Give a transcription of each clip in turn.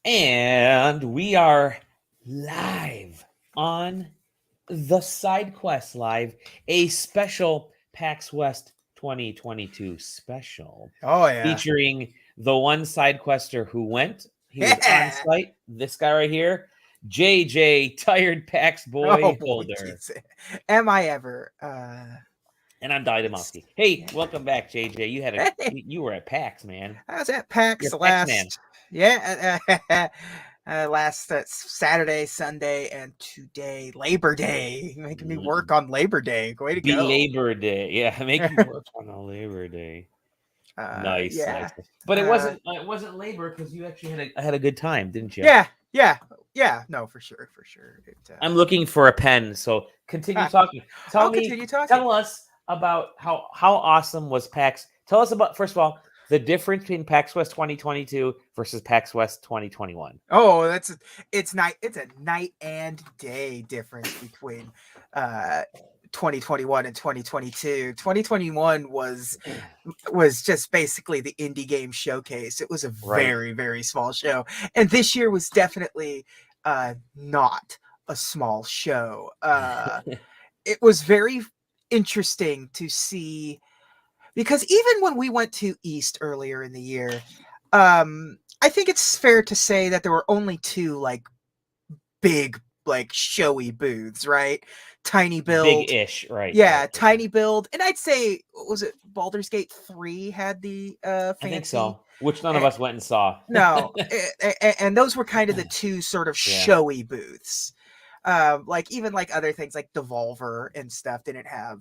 And we are live on the SideQuest Live, a special PAX West 2022 special. Oh, yeah. Featuring the one SideQuester who went. He was on Yeah. site. This guy right here, JJ, Tired PAX Boy Holder. Geez. Am I ever? And I'm Dynamofsky. Hey, Yeah. welcome back, JJ. You were at PAX, man. I was at PAX You're last. PAX-man. Yeah. Last Saturday, Sunday, and today, Labor Day. Making me work on Labor Day. Way to go. Labor Day. Yeah, make you work on a Labor Day. Nice, Yeah. nice. But it wasn't labor because you actually had a good time, didn't you? Yeah. No, for sure. I'm looking for a pen, so continue talking. Tell us about how awesome was PAX. Tell us about, first of all, the difference between PAX West 2022 versus PAX West 2021. Oh, it's a night and day difference between 2021 and 2022. 2021 was just basically the indie game showcase. It was a very, very small show. And this year was definitely not a small show. It was very interesting to see, because even when we went to East earlier in the year, I think it's fair to say that there were only two big showy booths, right? Tiny Build, big-ish, right? Yeah, right. Tiny Build, and I'd say, was it Baldur's Gate 3 had the fancy? I think so. Which none of us went and saw. No, and those were kind of the two sort of showy booths. Even other things like Devolver and stuff didn't have.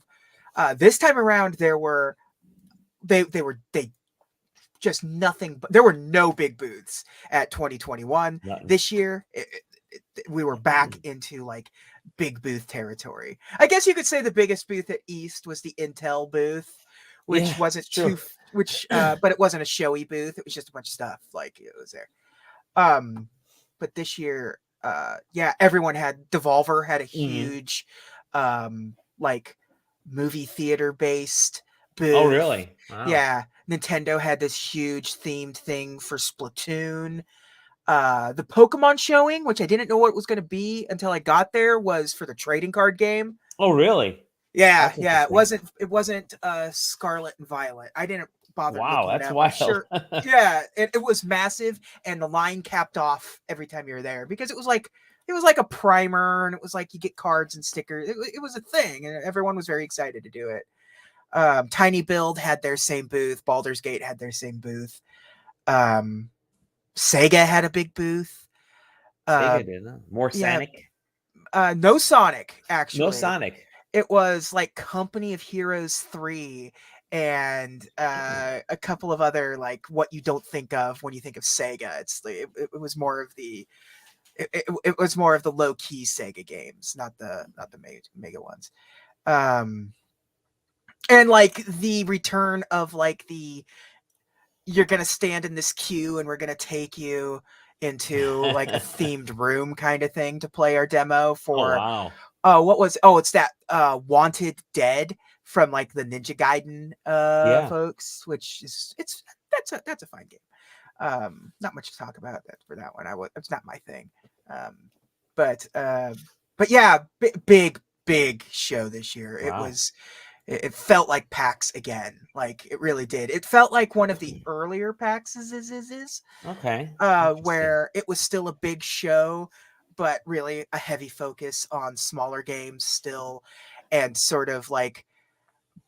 This time around, there were just nothing. There were no big booths at 2021. Nothing. This year, we were back into big booth territory. I guess you could say the biggest booth at East was the Intel booth, which wasn't too, but it wasn't a showy booth. It was just a bunch of stuff. It was there. But this year, everyone had. Devolver had a huge, movie theater based booth. Oh, really? Wow. Yeah. Nintendo had this huge themed thing for Splatoon. The Pokemon showing, which I didn't know what it was going to be until I got there, was for the trading card game. Oh, really? Yeah. It wasn't Scarlet and Violet. I didn't bother. Wow, that's wild. Sure. Yeah, it was massive, and the line capped off every time you were there because it was like a primer, and it was you get cards and stickers. It was a thing, and everyone was very excited to do it. Tiny Build had their same booth. Baldur's Gate had their same booth. Sega had a big booth. Sega did, huh? More Sonic? No Sonic, actually. No Sonic. It was Company of Heroes 3 and a couple of other what you don't think of when you think of Sega. It was more of the it was more of the low key Sega games, not the mega ones. And the return of you're gonna stand in this queue and we're gonna take you into a themed room kind of thing to play our demo for. Oh, wow. It's that Wanted Dead from the Ninja Gaiden folks, which is that's a fine game. Not much to talk about for that one. It's not my thing. But yeah, big show this year. Wow. It felt like PAX again. It really did. It felt like one of the earlier PAXs is. Okay. Where it was still a big show, but really a heavy focus on smaller games still, and sort of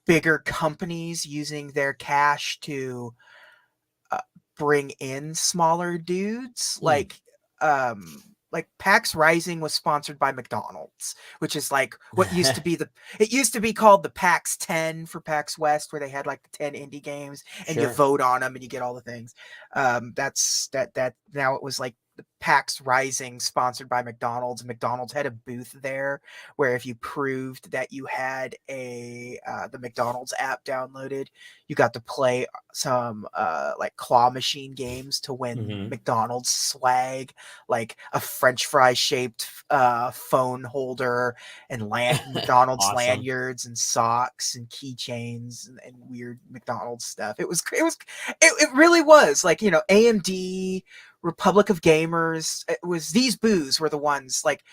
bigger companies using their cash to bring in smaller dudes. PAX Rising was sponsored by McDonald's, which is what used to be it used to be called the PAX 10 for PAX West, where they had the 10 indie games and you vote on them and you get all the things. That's now it was the PAX Rising sponsored by McDonald's. McDonald's had a booth there where if you proved that you had the McDonald's app downloaded, you got to play some claw machine games to win McDonald's swag, like a French fry shaped phone holder and McDonald's Awesome. lanyards and socks and keychains and weird McDonald's stuff. It really was AMD Republic of Gamers. It was these boos were the ones like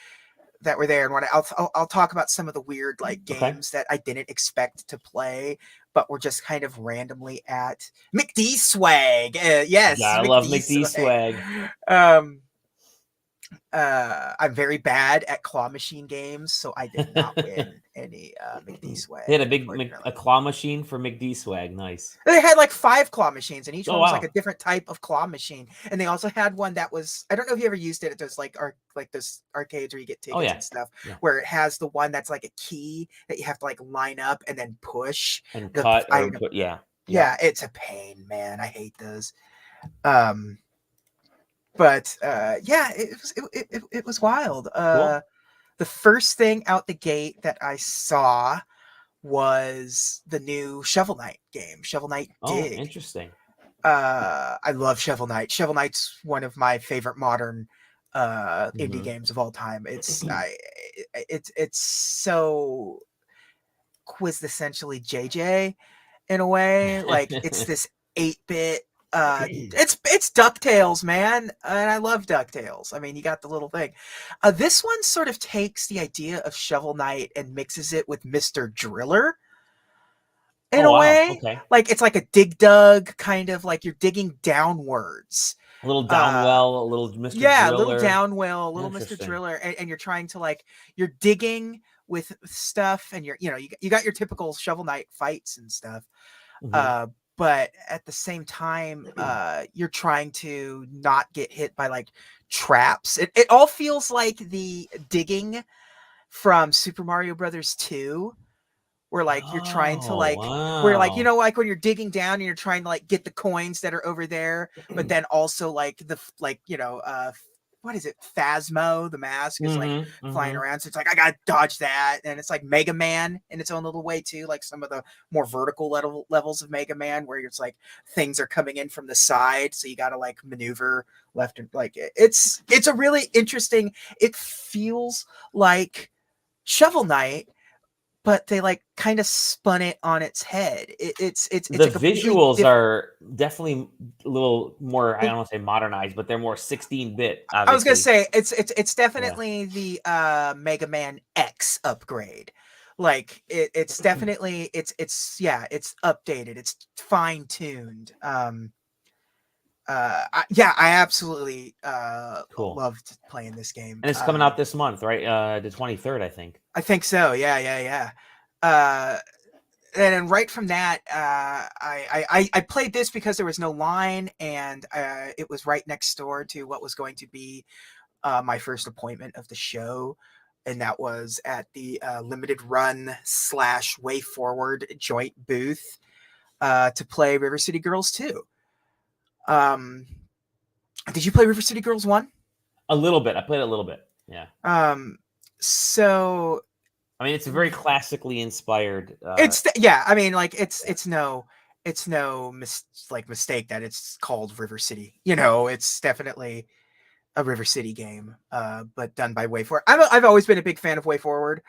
that were there, and what I'll talk about some of the weird like games that I didn't expect to play, but were just kind of randomly at McD swag. Yes, I love McD swag. I'm very bad at claw machine games, so I did not win any McD swag. They had a claw machine for McD swag. Nice. They had like 5 claw machines, and each one was like a different type of claw machine. And they also had one that was, I don't know if you ever used it at those like those arcades where you get tickets and stuff, where it has the one that's like a key that you have to like line up and then push and cut. Yeah, it's a pain, man. I hate those. But yeah, it was wild. Cool. The first thing out the gate that I saw was the new Shovel Knight game, Shovel Knight Dig. Oh, interesting. I love Shovel Knight. Shovel Knight's one of my favorite modern indie games of all time. It's so quintessentially JJ in a way. Like it's this 8-bit. It's DuckTales, man, and I love DuckTales. I mean, you got the little thing. This one sort of takes the idea of Shovel Knight and mixes it with Mr. Driller in a way. Okay. Like it's like a dig dug kind of like you're digging downwards. A little downwell, a little Mr. Driller. Yeah, a little downwell, a little Mr. Driller, and you're trying to like you're digging with stuff, and you got your typical Shovel Knight fights and stuff. But at the same time, you're trying to not get hit by like traps. It all feels like the digging from Super Mario Brothers 2, where like you're trying to like, where like, like when you're digging down and you're trying to like get the coins that are over there, but then also like what is it? Phasmo, the mask is like flying around. So it's like, I got to dodge that. And it's like Mega Man in its own little way too. Like some of the more vertical levels of Mega Man where it's like things are coming in from the side. So you got to like maneuver left and like, it's a really interesting, it feels like Shovel Knight, but they like kind of spun it on its head. It's the visuals are definitely a little more, I don't want to say modernized, but they're more 16-bit. I was gonna say it's definitely the Mega Man X upgrade. Like it's definitely it's updated, it's fine-tuned. I absolutely loved playing this game. And it's coming out this month, right? The 23rd, I think. I think so. Yeah. And then right from that, I played this because there was no line, and it was right next door to what was going to be my first appointment of the show, and that was at the limited run / Way Forward joint booth to play River City Girls 2. Did you play River City Girls 1? A little bit. I played it a little bit. Yeah. So I mean, it's a very classically inspired. I mean, like it's no mistake that it's called River City. It's definitely a River City game, but done by Way Forward. I've always been a big fan of Way Forward.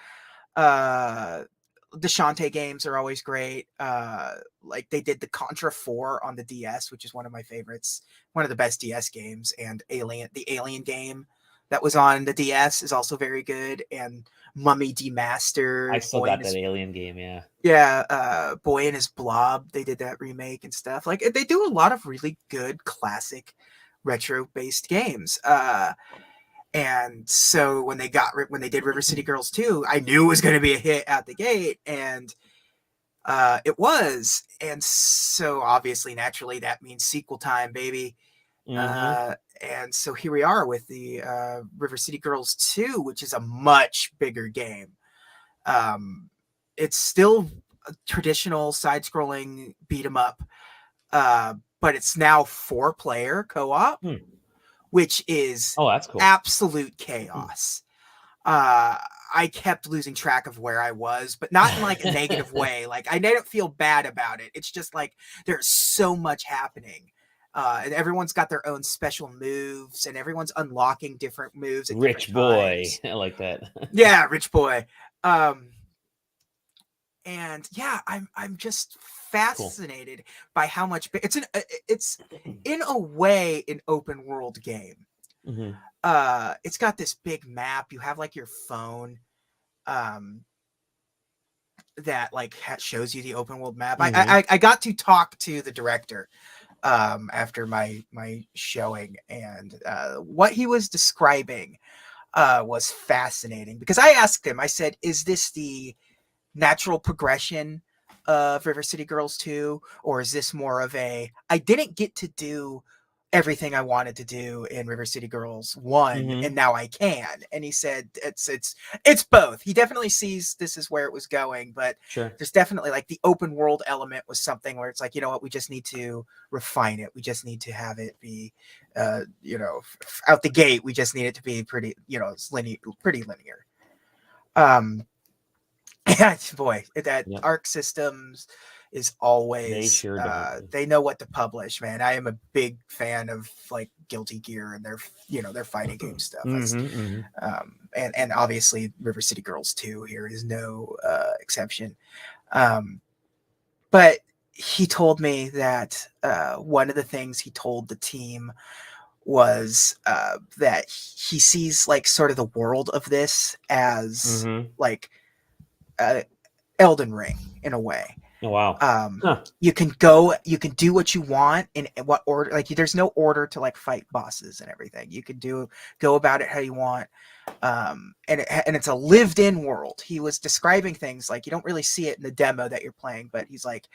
The Shantae games are always great. Like they did the Contra 4 on the DS, which is one of my favorites, one of the best DS games, and the Alien game that was on the DS is also very good, and Mummy Demastered. I still got that Alien game, yeah. Yeah, Boy and His Blob, they did that remake and stuff. Like they do a lot of really good classic retro-based games. And so when they did River City Girls 2, I knew it was going to be a hit out the gate, and it was. And so obviously, naturally, that means sequel time, baby. And so here we are with the River City Girls 2, which is a much bigger game. It's still a traditional side-scrolling beat-em-up, but it's now 4-player co-op. Which is that's cool. Absolute chaos. I kept losing track of where I was, but not in like a negative way. Like I didn't feel bad about it. It's just like there's so much happening. And everyone's got their own special moves, and everyone's unlocking different moves. Rich boy. I like that. Yeah, rich boy. And yeah, I'm just fascinated by how much it's in a way an open world game. It's got this big map. You have like your phone that like shows you the open world map. I got to talk to the director after my showing, and what he was describing was fascinating, because I asked him, I said, is this the natural progression of River City Girls 2, or is this more of a, I didn't get to do everything I wanted to do in River City Girls 1 and now I can? And he said it's both. He definitely sees this is where it was going, but there's definitely like the open world element was something where it's like, you know what, we just need to refine it. We just need to have it be out the gate, we just need it to be pretty, pretty linear. Yeah, boy, that Arc Systems is always they know what to publish, man. I am a big fan of like Guilty Gear and their fighting game stuff. And obviously River City Girls 2 here is no exception. But he told me that one of the things he told the team was that he sees like sort of the world of this as like Elden Ring in a way. Oh, wow. You can do what you want in what order, like there's no order to like fight bosses and everything. You can go about it how you want. And it's a lived in world. He was describing things like you don't really see it in the demo that you're playing, but he's like,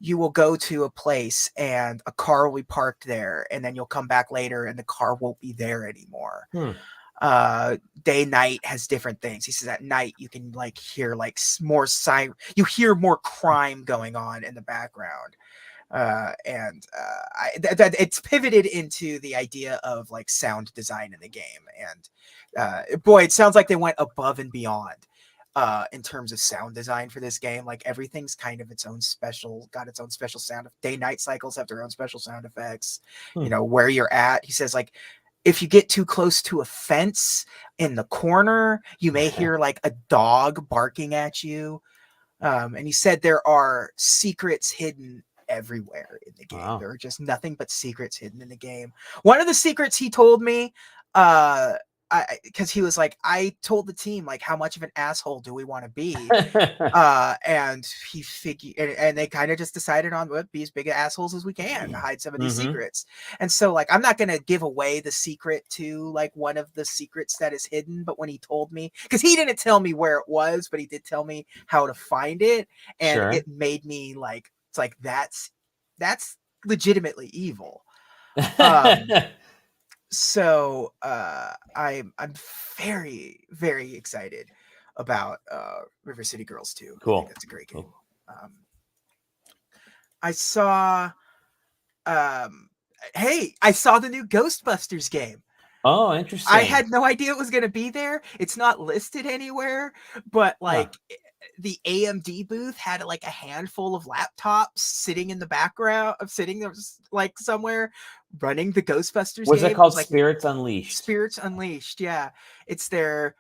you will go to a place and a car will be parked there, and then you'll come back later and the car won't be there anymore. Day night has different things. He says at night you can like hear like more you hear more crime going on in the background. It's pivoted into the idea of like sound design in the game, and boy, it sounds like they went above and beyond in terms of sound design for this game. Like everything's kind of got its own special sound. Day night cycles have their own special sound effects. Where you're at, he says, like if you get too close to a fence in the corner, you may hear like a dog barking at you. And he said there are secrets hidden everywhere in the game. Wow. There are just nothing but secrets hidden in the game. One of the secrets he told me, because he was like, I told the team like, how much of an asshole do we want to be? And he figured, and they kind of just decided on what, be as big assholes as we can to hide some of these secrets. And so like, I'm not going to give away the secret to like one of the secrets that is hidden, but when he told me, because he didn't tell me where it was, but he did tell me how to find it, and it made me like, it's like that's legitimately evil. So I'm very, very excited about River City Girls 2. Cool. I think that's a great game. I saw I saw the new Ghostbusters game. Oh, interesting. I had no idea it was going to be there. It's not listed anywhere, but like the AMD booth had like a handful of laptops sitting in the background of like somewhere running the Ghostbusters What's game. it called? Like Spirits Unleashed. Spirits Unleashed. Yeah. It's their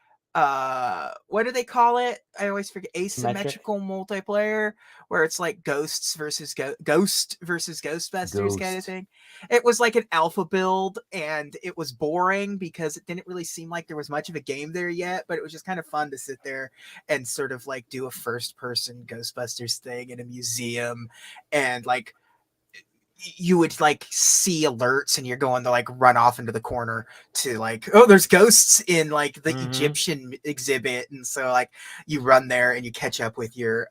what do they call it? I always forget. Asymmetrical multiplayer, where it's like ghost versus Ghostbusters kind of thing. It was like an alpha build, and it was boring because it didn't really seem like there was much of a game there yet, but it was just kind of fun to sit there and sort of like do a first person Ghostbusters thing in a museum, and like you would like see alerts and you're going to like run off into the corner to like, oh, there's ghosts in like the Egyptian exhibit. And so like you run there and you catch up with your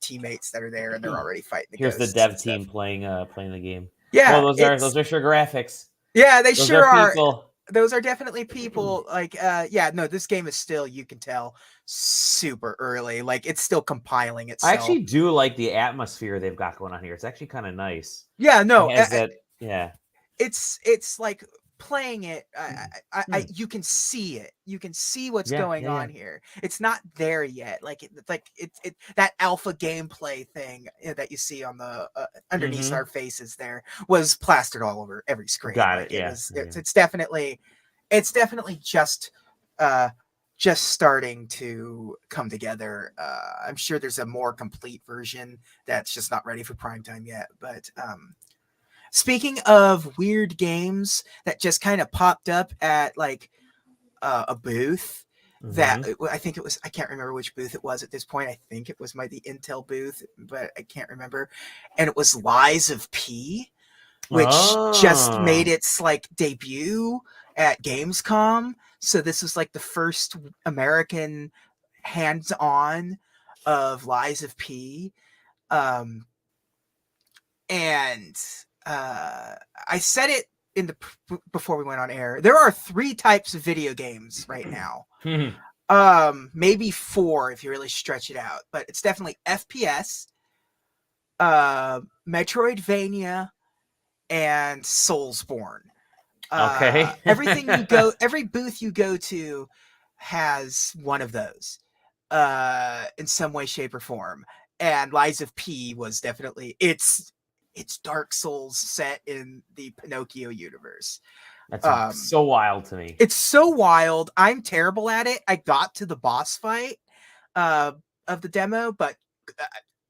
teamates that are there, and they're already fighting the ghosts. Here's the dev team playing the game. Yeah. Well, those are sure graphics. Yeah, those sure are. People. Those are definitely people. Like, this game is still, you can tell, super early. Like, it's still compiling itself. I actually do like the atmosphere they've got going on here. It's actually kind of nice. Yeah, no. It's like playing it. You can see it. You can see what's going on here. It's not there yet. Like, it's that alpha gameplay thing that you see on the underneath our faces there was plastered all over every screen. Got like, it. It's definitely just just starting to come together. I'm sure there's a more complete version that's just not ready for primetime yet. But speaking of weird games that just kind of popped up at like a booth, that I think it was, I can't remember which booth it was at this point. I think it was the Intel booth, but I can't remember. And it was Lies of P, which just made its like debut at Gamescom. So this was like the first American hands-on of Lies of P. And I said it in the before we went on air. There are 3 types of video games right now. Maybe 4 if you really stretch it out, but it's definitely FPS, Metroidvania, and Soulsborne. Okay. Every booth you go to has one of those in some way, shape, or form. And Lies of P was definitely it's Dark Souls set in the Pinocchio universe. That's so wild to me. It's so wild. I'm terrible at it. I got to the boss fight of the demo, but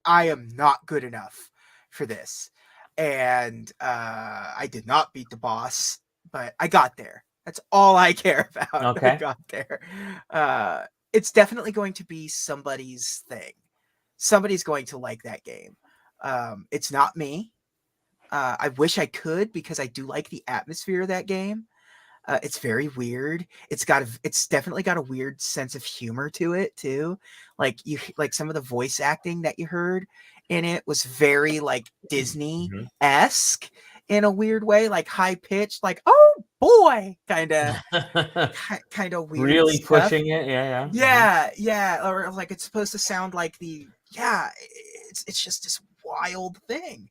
I am not good enough for this. And I did not beat the boss, but I got there. That's all I care about. Okay. I got there. It's definitely going to be somebody's thing. Somebody's going to like that game. It's not me. I wish I could, because I do like the atmosphere of that game. It's very weird. It's definitely got a weird sense of humor to it too. Like some of the voice acting that you heard in it was very like Disney-esque in a weird way, like high pitched, like, oh boy, kind of weird. Really stuff. pushing it, yeah. Yeah. Or like it's supposed to sound like it's just this wild thing.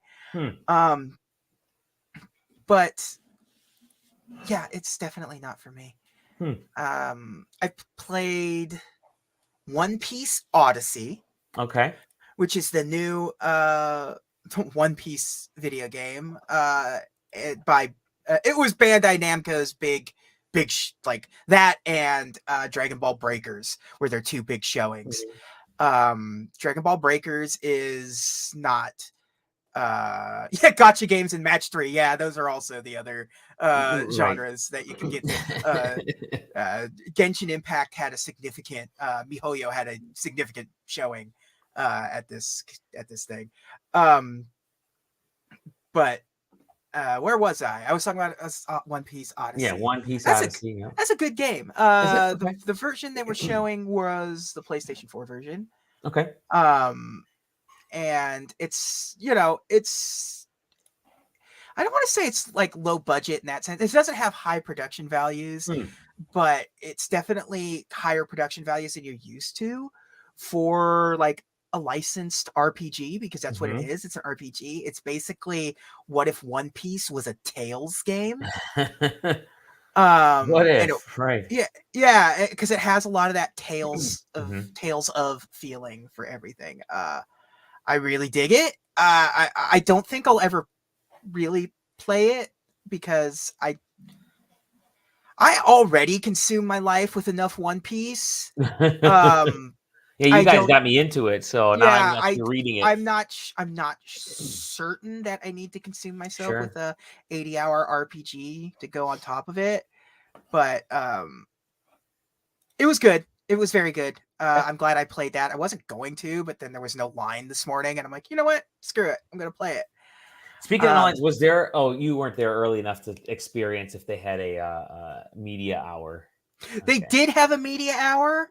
But yeah, it's definitely not for me. I played One Piece Odyssey. Okay. Which is the new One Piece video game. It was Bandai Namco's big like that, and Dragon Ball Breakers were their 2 big showings. Dragon Ball Breakers is not gacha games and Match 3. Yeah, those are also the other genres that you can get. Genshin Impact had a significant MiHoYo had a significant showing at this thing. But where was I? I was talking about One Piece Odyssey. Yeah, One Piece Odyssey. That's a good game. Okay. The version they were showing was the PlayStation 4 version. Okay. And it's I don't want to say it's like low budget in that sense. It doesn't have high production values, but it's definitely higher production values than you're used to for like a licensed RPG, because that's what it is. It's an RPG. It's basically what if One Piece was a Tales game. What if? Right. Yeah, because it has a lot of that Tales of feeling for everything. I really dig it. I don't think I'll ever really play it, because I already consume my life with enough One Piece. Yeah, you guys got me into it, so now I'm reading it. I'm not certain that I need to consume myself with a 80-hour RPG to go on top of it, but it was good. It was very good. I'm glad I played that. I wasn't going to, but then there was no line this morning, and I'm like, you know what? Screw it. I'm going to play it. Speaking of lines, was there? Oh, you weren't there early enough to experience if they had a media hour. They did have a media hour.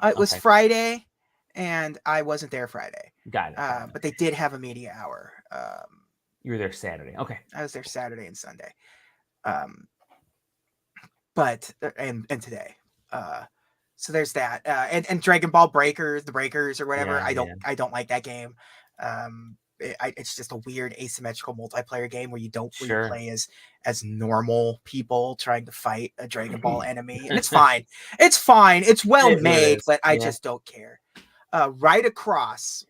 It was Friday, and I wasn't there Friday. Got it. But they did have a media hour. You were there Saturday. Okay. I was there Saturday and Sunday. But today. So there's that. And Dragon Ball Breakers, the Breakers or whatever. I don't like that game. It's just a weird asymmetrical multiplayer game where you play as normal people trying to fight a Dragon Ball enemy, and it's fine. It's fine. It's well made, but I just don't care. Right across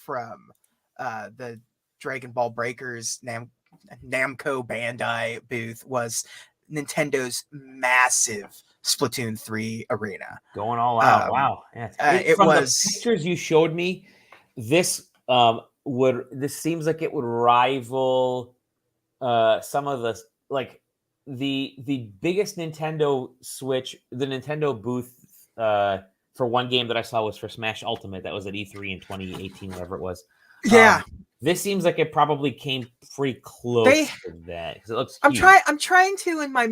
from the Dragon Ball Breakers Namco Bandai booth was Nintendo's massive Splatoon 3 arena. Going all out. Wow. Yeah. From the pictures you showed me, this this seems like it would rival some of the like the biggest Nintendo Switch, the Nintendo booth for one game that I saw was for Smash Ultimate. That was at E3 in 2018, whatever it was. Yeah. This seems like it probably came pretty close to that because it looks huge. I'm trying to in my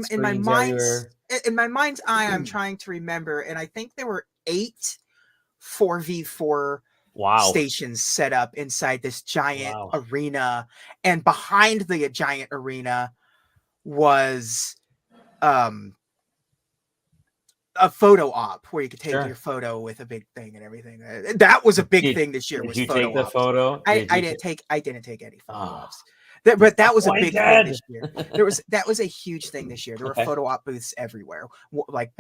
mind's eye, I'm trying to remember, and I think there were 8 4v4 stations set up inside this giant arena, and behind the giant arena was a photo op where you could take your photo with a big thing and everything. That was a big thing this year. Did you take the photo? I didn't take any photo ops. But that was a big thing this year. That was a huge thing this year. There were photo op booths everywhere. Like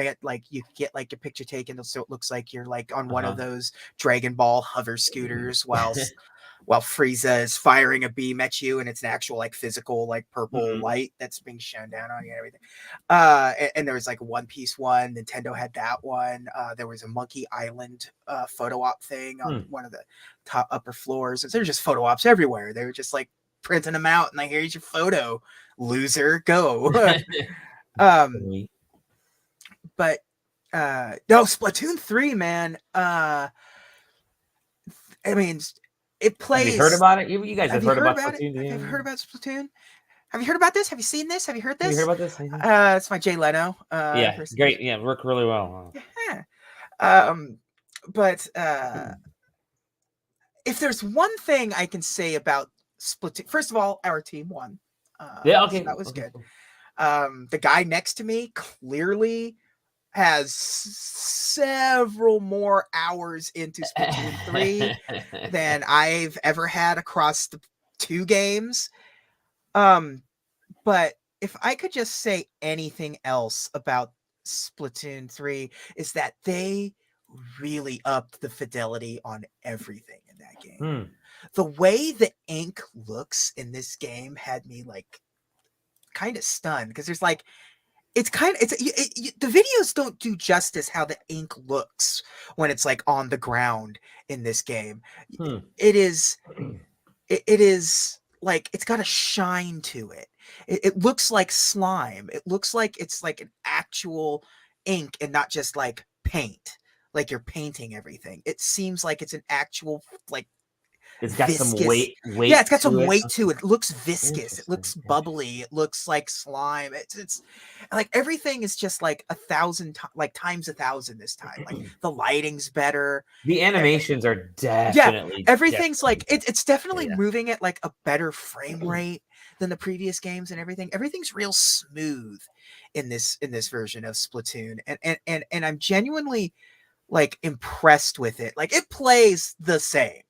you get like your picture taken, so it looks like you're like on one of those Dragon Ball hover scooters while Frieza is firing a beam at you, and it's an actual like physical like purple light that's being shown down on you and everything. And there was like One Piece one. Nintendo had that one. There was a Monkey Island photo op thing on one of the top upper floors. There's just photo ops everywhere. They were just like printing them out and like, here's your photo, loser, go. But no, Splatoon 3, man. I mean, it plays. Have you heard about it? You guys have heard about Splatoon? Have you heard about Splatoon? Have you heard about this? Have you seen this? Have you heard this? Have you heard about this? It's my Jay Leno. Yeah, great. Yeah, worked really well. Yeah. But if there's one thing I can say about Splatoon, first of all, our team won. Yeah, okay, so that was good. The guy next to me clearly has several more hours into Splatoon 3 than I've ever had across the 2 games. But if I could just say anything else about Splatoon 3 is that they really upped the fidelity on everything in that game. The way the ink looks in this game had me like kind of stunned, because there's like the videos don't do justice how the ink looks when it's like on the ground in this game. It is like it's got a shine to it. It looks like slime. It looks like it's like an actual ink and not just like paint, like you're painting everything. It seems like it's an actual like it's got viscous. Some weight. Yeah, it's got some weight to it. It looks viscous. It looks bubbly. It looks like slime. It's like everything is just like 1,000 times 1,000 this time. Like the lighting's better. The animations are definitely everything's like it's definitely moving at like a better frame rate than the previous games and everything. Everything's real smooth in this version of Splatoon, and I'm genuinely like impressed with it. Like it plays the same.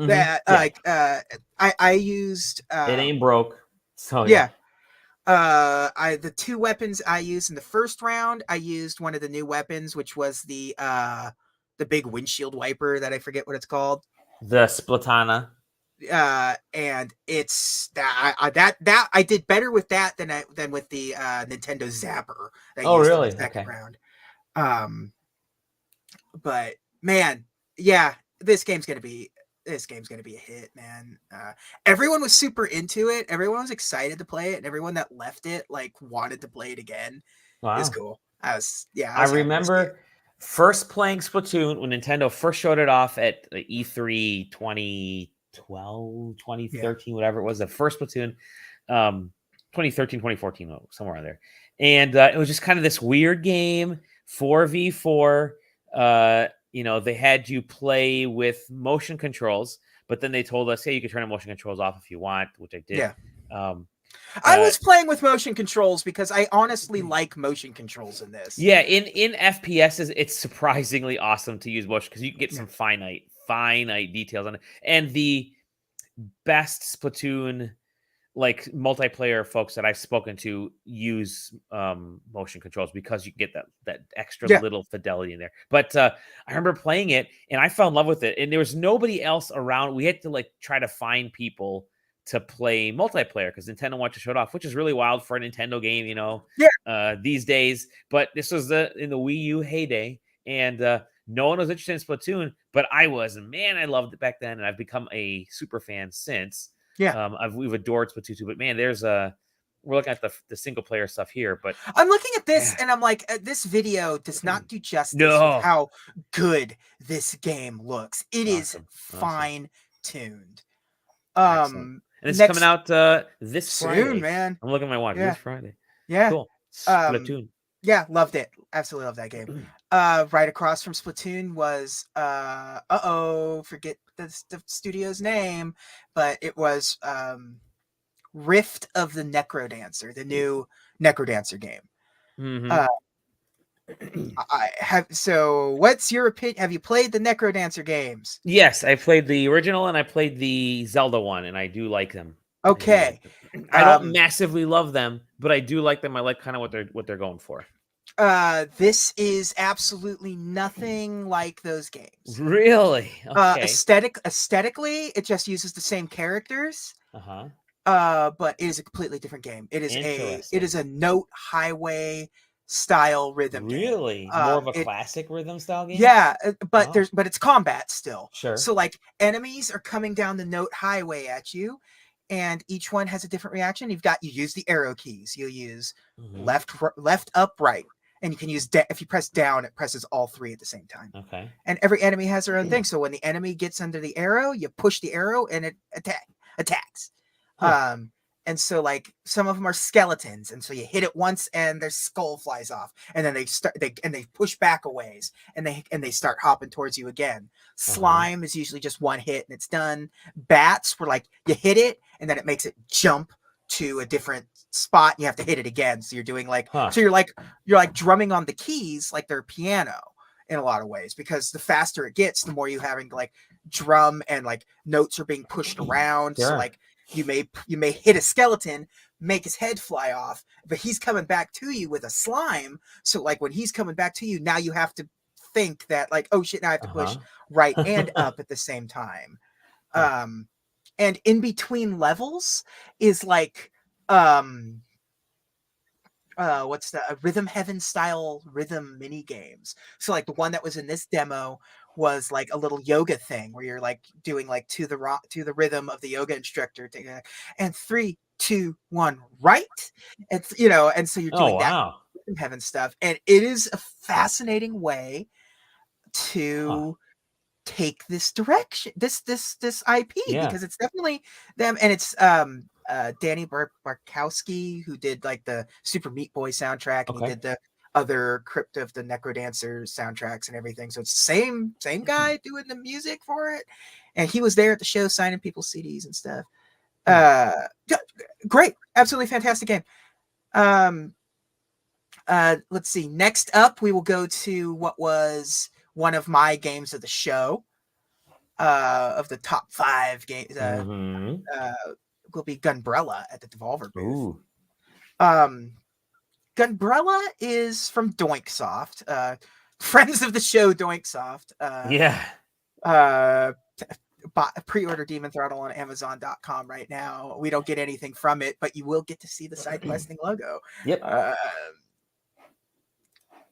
That I used it ain't broke. So the 2 weapons I used in the first round, I used one of the new weapons, which was the big windshield wiper that I forget what it's called. The Splatana. And it's that I did better with that than with the Nintendo Zapper. Oh, really? In the second round. But man, yeah, this game's gonna be a hit, man. Everyone was super into it. Everyone was excited to play it, and everyone that left it like wanted to play it again. Wow, it's cool. I remember first playing Splatoon when Nintendo first showed it off at E3 2012, 2013, whatever it was. The first Splatoon, 2013, 2014, somewhere on there, and it was just kind of this weird game, 4v4. They had you play with motion controls, but then they told us, hey, you can turn the motion controls off if you want, which I did. Yeah. I was playing with motion controls because I honestly like motion controls in this. Yeah, in FPSs, it's surprisingly awesome to use motion because you can get some finite details on it. And the best Splatoon like multiplayer folks that I've spoken to use motion controls because you get that extra little fidelity in there. But I remember playing it and I fell in love with it, and there was nobody else around. We had to like try to find people to play multiplayer because Nintendo wanted to show it off, which is really wild for a Nintendo game, you know, these days. But this was in the Wii U heyday, and no one was interested in Splatoon, but I was. And man, I loved it back then, and I've become a super fan since. Yeah. We've adored Splatoon 2, but man, we're looking at the single player stuff here, but I'm looking at this and I'm like, this video does not do justice with how good this game looks. It is fine tuned. And it's coming out this soon, Friday, man. I'm looking at my watch this Friday. Yeah. Cool. Splatoon. Yeah, loved it. Absolutely love that game. Right across from Splatoon was forget the studio's name, but it was Rift of the Necrodancer, the new Necrodancer game. What's your opinion? Have you played the Necrodancer games? Yes, I played the original and I played the Zelda one, and I do like them. Okay. I don't massively love them, but I do like them. I like kind of what they're going for. This is absolutely nothing like those games. Really? Okay. Aesthetically, it just uses the same characters. But it is a completely different game. It is a note highway style rhythm game. Really? More of a classic rhythm style game? Yeah, but it's combat still. Sure. So like enemies are coming down the note highway at you, and each one has a different reaction. You use the arrow keys. You'll use left, up, right. And you can use if you press down, it presses all three at the same time. Okay. And every enemy has their own thing. So when the enemy gets under the arrow, you push the arrow and it attacks. And so like some of them are skeletons, and so you hit it once and their skull flies off, and then they push back a ways, and they start hopping towards you again. Slime is usually just one hit and it's done. Bats were like you hit it and then it makes it jump to a different spot and you have to hit it again. So you're doing like so you're like drumming on the keys like they're piano in a lot of ways, because the faster it gets, the more you having to like drum, and like notes are being pushed around. So like you may hit a skeleton, make his head fly off, but he's coming back to you with a slime. So like when he's coming back to you, now you have to think that like, oh shit, now I have to push right and up at the same time. And in between levels is like what's the Rhythm Heaven style rhythm mini games. So like the one that was in this demo was like a little yoga thing where you're like doing like to the rhythm of the yoga instructor, and 3, 2, 1, right. It's and so you're doing that Rhythm Heaven stuff, and it is a fascinating way to take this direction, this IP, because it's definitely them, and it's Danny Barkowski, who did like the Super Meat Boy soundtrack, and he did the other Crypt of the Necrodancer soundtracks and everything. So it's the same guy doing the music for it, and he was there at the show signing people's CDs and stuff. Great, absolutely fantastic game. Let's see. Next up, we will go to what was one of my games of the show. Of the top 5 games, will be Gunbrella at the Devolver booth. Gunbrella is from Doinksoft, friends of the show, Doinksoft. Pre-order Demon Throttle on Amazon.com right now. We don't get anything from it, but you will get to see the SideQuesting logo.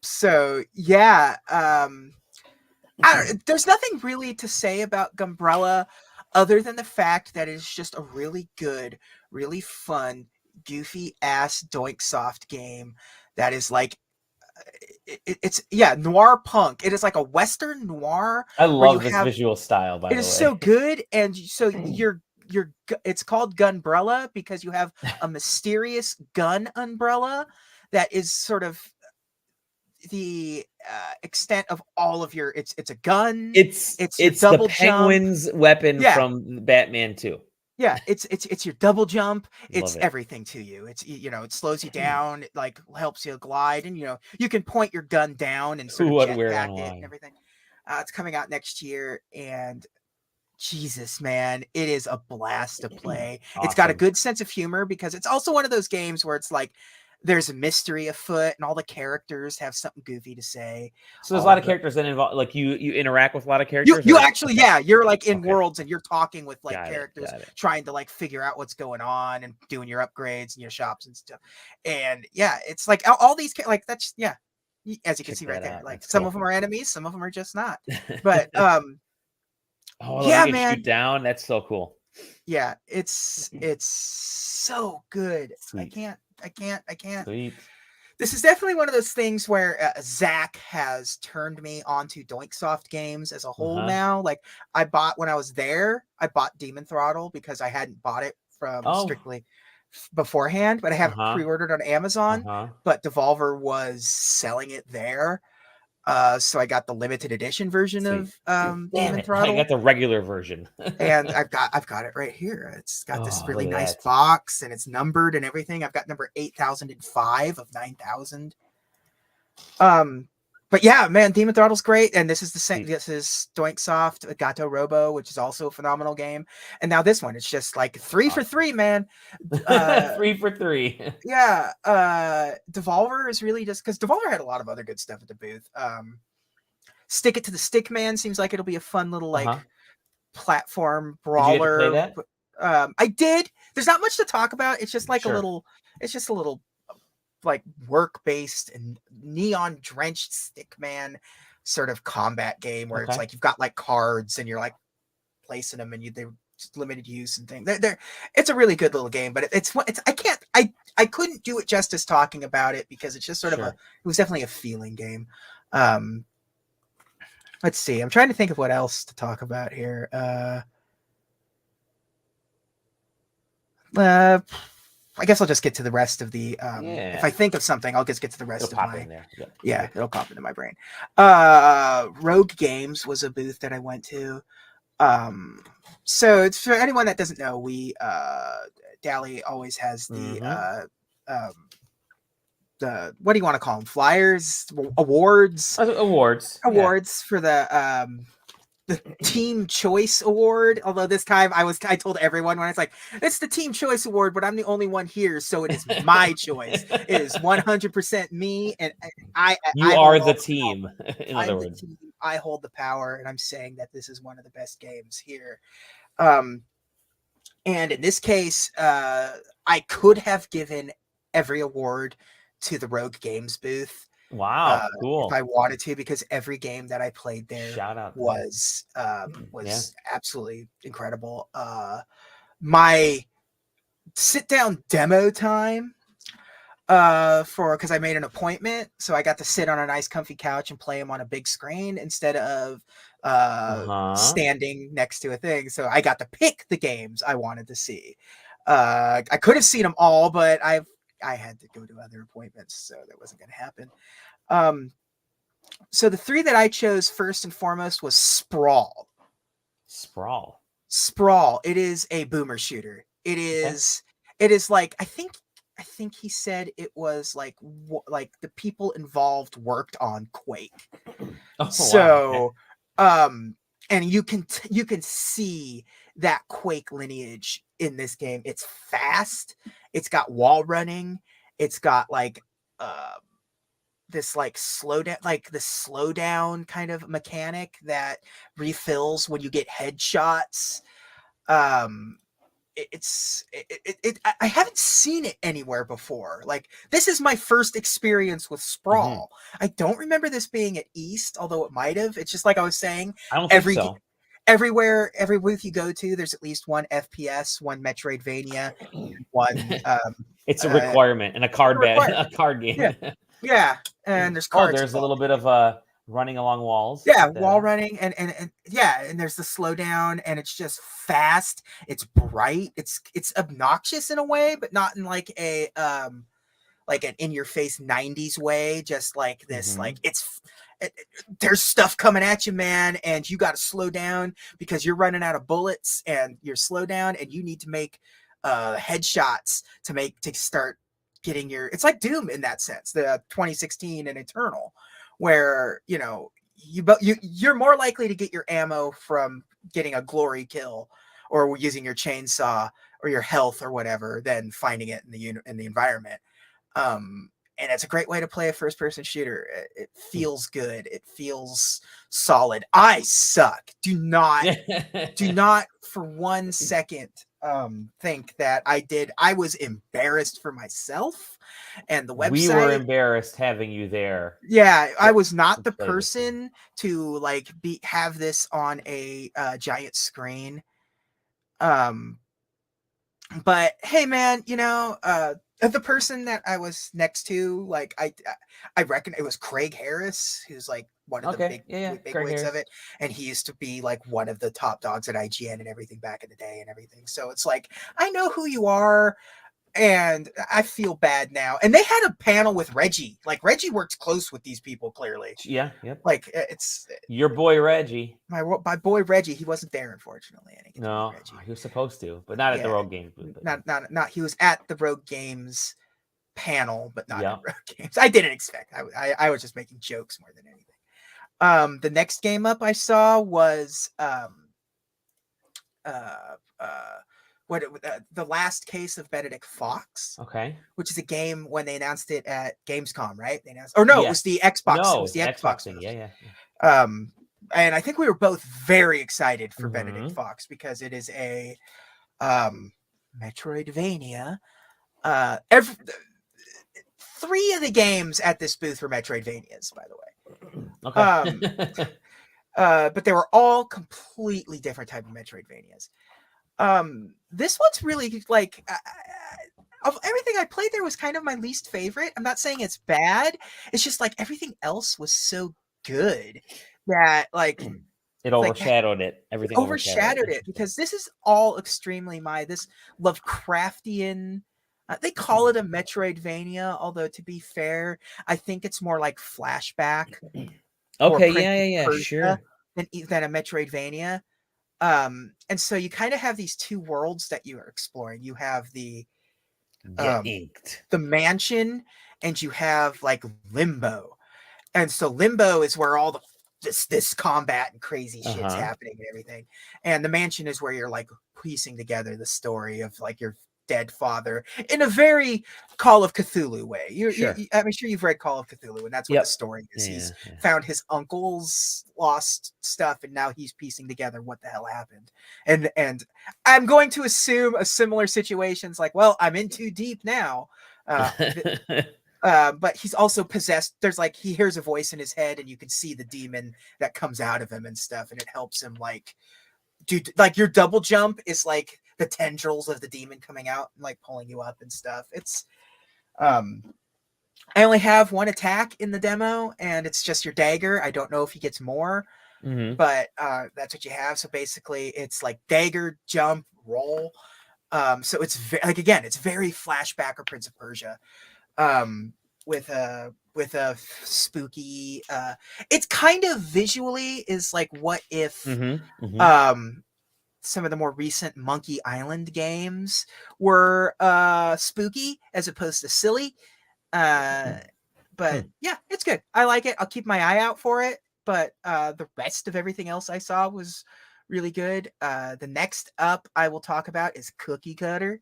So yeah, there's nothing really to say about Gunbrella other than the fact that it's just a really good, really fun, goofy ass Doinksoft game that is like it's noir punk. It is like a Western noir. I love this visual style, by the way. It is so good, and so it's called Gunbrella because you have a mysterious gun umbrella that is sort of the extent of all of your it's a gun. It's the Penguin's weapon from Batman 2. Yeah, it's your double jump. It's everything to you. It's it slows you down. It like helps you glide, and you can point your gun down and sort of jetpack it and everything. It's coming out next year, and Jesus, man, it is a blast to play. Awesome. It's got a good sense of humor because it's also one of those games where it's like there's a mystery afoot, and all the characters have something goofy to say. So there's a lot of characters that involve, like you interact with a lot of characters. You actually, yeah, you're like in worlds and you're talking with like characters, trying to like figure out what's going on and doing your upgrades and your shops and stuff. And yeah, it's like all these like that's as you can see right there. Like some of them are enemies, some of them are just not. But yeah, man, shoot down. That's so cool. Yeah, it's so good. Sweet. I can't. Sweet. This is definitely one of those things where Zach has turned me onto Doinksoft games as a whole now. Like when I was there, I bought Demon Throttle because I hadn't bought it from strictly beforehand, but I have it pre-ordered on Amazon. But Devolver was selling it there. So I got the limited edition version of Demon Throttle. I got the regular version. And I've got it right here. It's got this really nice box and it's numbered and everything. I've got number 8005 of 9000. But yeah, man, Demon Throttle's great. And this is the same. This is Doinksoft, Gato Robo, which is also a phenomenal game. And now this one, it's just like 3 for 3, man. 3 for 3. Yeah. Devolver is really just because Devolver had a lot of other good stuff at the booth. Stick It to the Stick Man seems like it'll be a fun little like platform brawler. Did you get to play that? I did. There's not much to talk about. It's just like a little like work-based and neon drenched stickman sort of combat game where it's like you've got like cards and you're like placing them and they're just limited use and things. It's a really good little game, but I couldn't do it justice talking about it because it's just sort of it was definitely a feeling game. Let's see. I'm trying to think of what else to talk about here. I guess I'll just get to the rest of the if I think of something, I'll just get to the rest of my it'll pop into my brain. Rogue Games was a booth that I went to. So it's for anyone that doesn't know, we Dally always has the what do you want to call them? Flyers, awards for the Team Choice Award. Although this time I told everyone when it's like, it's the Team Choice Award, but I'm the only one here, so it is my choice. It is 100% me, and I are the team. In other words, I hold the power, and I'm saying that this is one of the best games here. And in this case, I could have given every award to the Rogue Games booth. Wow, cool. If I wanted to, because every game that I played there was absolutely incredible. My sit down demo time because I made an appointment, so I got to sit on a nice comfy couch and play them on a big screen instead of standing next to a thing. So I got to pick the games I wanted to see. I could have seen them all, but I had to go to other appointments, so that wasn't going to happen. So the 3 that I chose first and foremost was Sprawl. Sprawl. It is a boomer shooter. It is like, I think he said it was like the people involved worked on Quake. And you can see that Quake lineage in this game. It's fast. It's got wall running. It's got like this like slowdown kind of mechanic that refills when you get headshots. I haven't seen it anywhere before. Like, this is my first experience with Sprawl. I don't remember this being at East, although it might have. It's just like I was saying. I don't think so. Everywhere, every booth you go to, there's at least one FPS, one Metroidvania, one. It's a requirement in a card game. Yeah, and there's cards. There's a little bit of running along walls. Yeah, wall running, and there's the slowdown, and it's just fast. It's bright. It's obnoxious in a way, but not in like a like an in your face 90s way. Just like this, like there's stuff coming at you, man, and you got to slow down because you're running out of bullets, and you're slow down, and you need to make headshots to start getting your. It's like Doom in that sense, the 2016 and Eternal, where you're more likely to get your ammo from getting a glory kill or using your chainsaw or your health or whatever than finding it in the environment. And it's a great way to play a first-person shooter. It feels good. It feels solid. I suck. Do not for 1 second think that I was embarrassed for myself and the website. We were embarrassed having you there. Yeah, I was not the person to like have this on a giant screen. But hey, man, you know, the person that I was next to, like I reckon it was Craig Harris, who's like one of the big wigs of it, and he used to be like one of the top dogs at IGN and everything back in the day and everything. So it's like I know who you are. And I feel bad now. And they had a panel with Reggie. Like Reggie works close with these people, clearly. Yeah, yep. Like it's your boy Reggie. My boy Reggie. He wasn't there, unfortunately. No, he was supposed to, but not at the Rogue Games. Not. He was at the Rogue Games panel, but not at Rogue Games. I didn't expect. I was just making jokes more than anything. The next game up I saw was the Last Case of Benedict Fox. Okay. Which is a game when they announced it at Gamescom, right? It was the Xbox. No, it was the Xbox thing. Yeah. And I think we were both very excited for Benedict Fox because it is a Metroidvania. 3 of the games at this booth were Metroidvanias, by the way. Okay. But they were all completely different type of Metroidvanias. This one's really like of everything I played, there was kind of my least favorite. I'm not saying it's bad. It's just like everything else was so good that like it overshadowed it. Everything overshadowed it because this is all extremely this Lovecraftian. They call it a Metroidvania, although to be fair, I think it's more like flashback. Okay, yeah, sure. Than a Metroidvania. And so you kind of have these 2 worlds that you are exploring. You have the mansion, and you have like Limbo. And so Limbo is where all this combat and crazy shit's happening and everything. And the mansion is where you're like piecing together the story of like your dead father in a very Call of Cthulhu way. I'm sure you've read Call of Cthulhu, and that's what the story is. He's found his uncle's lost stuff, and now he's piecing together what the hell happened. And I'm going to assume a similar situation's like, well, I'm in too deep now. But he's also possessed. There's like he hears a voice in his head, and you can see the demon that comes out of him and stuff, and it helps him like do like your double jump is like the tendrils of the demon coming out and like pulling you up and stuff. It's I only have 1 attack in the demo, and it's just your dagger. I don't know if he gets more, but that's what you have. So basically it's like dagger, jump, roll. So it's it's very flashback or Prince of Persia. With a spooky it's kind of visually is like what if some of the more recent Monkey Island games were spooky as opposed to silly. But yeah, it's good. I like it. I'll keep my eye out for it. But the rest of everything else I saw was really good. The next up I will talk about is Cookie Cutter,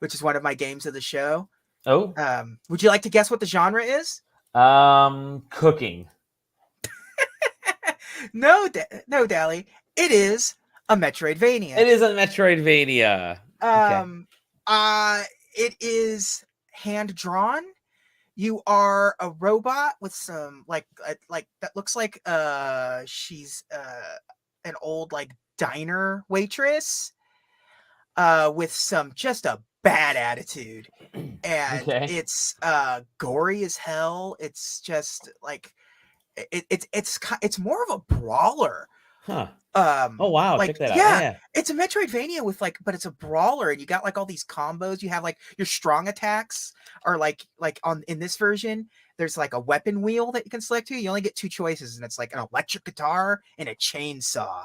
which is one of my games of the show. Oh. Would you like to guess what the genre is? Cooking. No, Dally. It is a Metroidvania. It is a Metroidvania. It is hand drawn. You are a robot with some like that looks like she's an old like diner waitress with some just a bad attitude, and it's gory as hell. It's just like it's more of a brawler. Oh wow, like, check that out. Yeah, it's a Metroidvania with like, but it's a brawler, and you got like all these combos. You have like your strong attacks are like in this version, there's like a weapon wheel that you can select to. You only get 2 choices, and it's like an electric guitar and a chainsaw.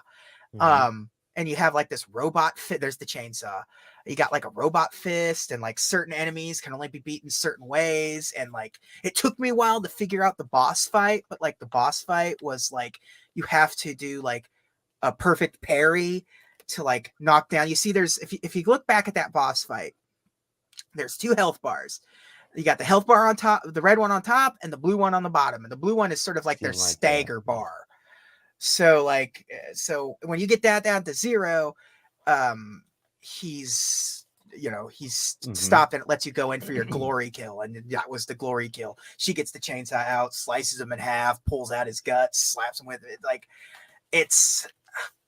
And you have like this robot fit. There's the chainsaw. You got like a robot fist, and like certain enemies can only be beaten certain ways. And like it took me a while to figure out the boss fight, but like the boss fight was like you have to do like a perfect parry to like knock down. You see, there's if you look back at that boss fight, there's 2 health bars. You got the health bar on top, the red one on top, and the blue one on the bottom. And the blue one is sort of like their stagger bar. So like, so when you get that down to 0, he's stopped and it lets you go in for your glory kill. And that was the glory kill. She gets the chainsaw out, slices him in half, pulls out his guts, slaps him with it. Like, it's,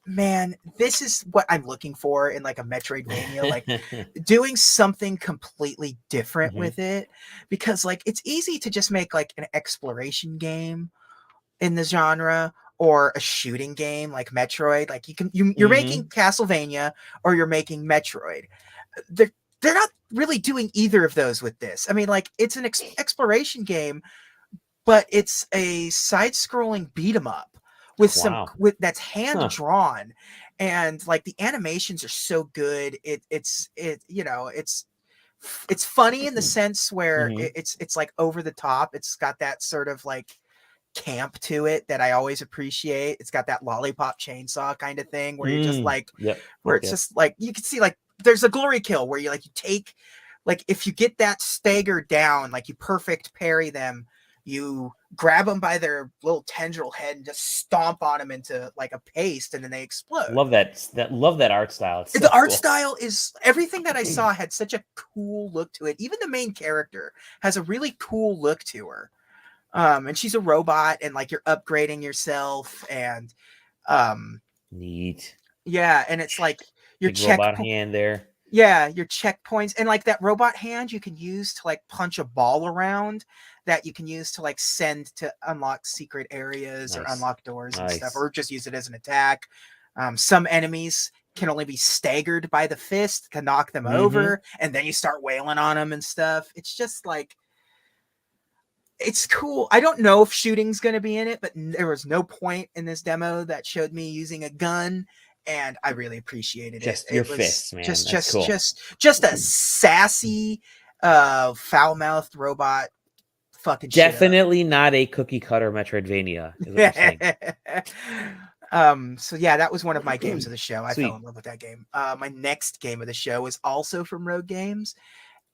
man, this is what I'm looking for in like a Metroidvania, like doing something completely different with it, because like it's easy to just make like an exploration game in the genre or a shooting game like Metroid. Like you're making Castlevania or you're making Metroid. They're not really doing either of those with this. I mean, like it's an exploration game, but it's a side-scrolling beat 'em up with that's hand drawn, and like the animations are so good. It's funny in the sense where it's like over the top. It's got that sort of like camp to it that I always appreciate. It's got that lollipop chainsaw kind of thing where you're just like, just like you can see like there's a glory kill where you take like if you get that stagger down, like you perfect parry them. You grab them by their little tendril head and just stomp on them into like a paste, and then they explode. Love that art style. It's so the art style is everything that I saw had such a cool look to it. Even the main character has a really cool look to her. And she's a robot, and like you're upgrading yourself, and neat. Yeah, and it's like your robot hand there. Yeah, your checkpoints, and like that robot hand you can use to like punch a ball around that you can use to like send to unlock secret areas or unlock doors and stuff, or just use it as an attack. Some enemies can only be staggered by the fist to knock them over, and then you start wailing on them and stuff. It's just like, it's cool. I don't know if shooting's going to be in it, but there was no point in this demo that showed me using a gun. And I really appreciated it. Your fists, man. Just a sassy, foul-mouthed robot fucking definitely not a cookie cutter Metroidvania. Is what you're saying. So yeah, that was one of my games of the show. I fell in love with that game. My next game of the show is also from Rogue Games,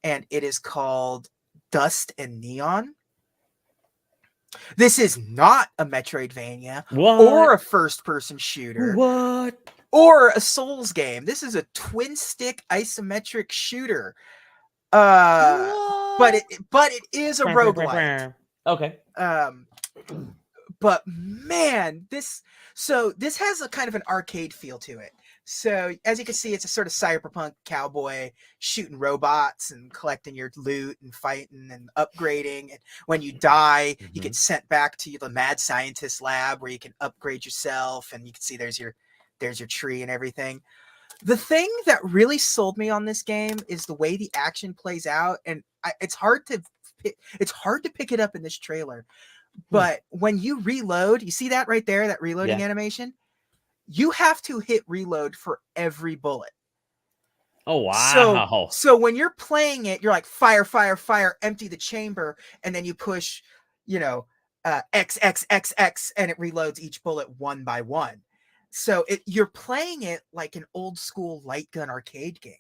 and it is called Dust and Neon. This is not a Metroidvania or a first-person shooter. Or a Souls game. This is a twin-stick isometric shooter. But it is a roguelite. Okay. But man, this has a kind of an arcade feel to it. So as you can see, it's a sort of cyberpunk cowboy shooting robots and collecting your loot and fighting and upgrading. And when you die, you get sent back to the mad scientist lab where you can upgrade yourself. And you can see there's your tree and everything. The thing that really sold me on this game is the way the action plays out. And it's hard to pick it up in this trailer. But when you reload, you see that right there, that reloading animation? You have to hit reload for every bullet. Oh, wow. So when you're playing it, you're like, fire, fire, fire, empty the chamber, and then you push, X, X, X, X, and it reloads each bullet one by one. So you're playing it like an old school light gun arcade game.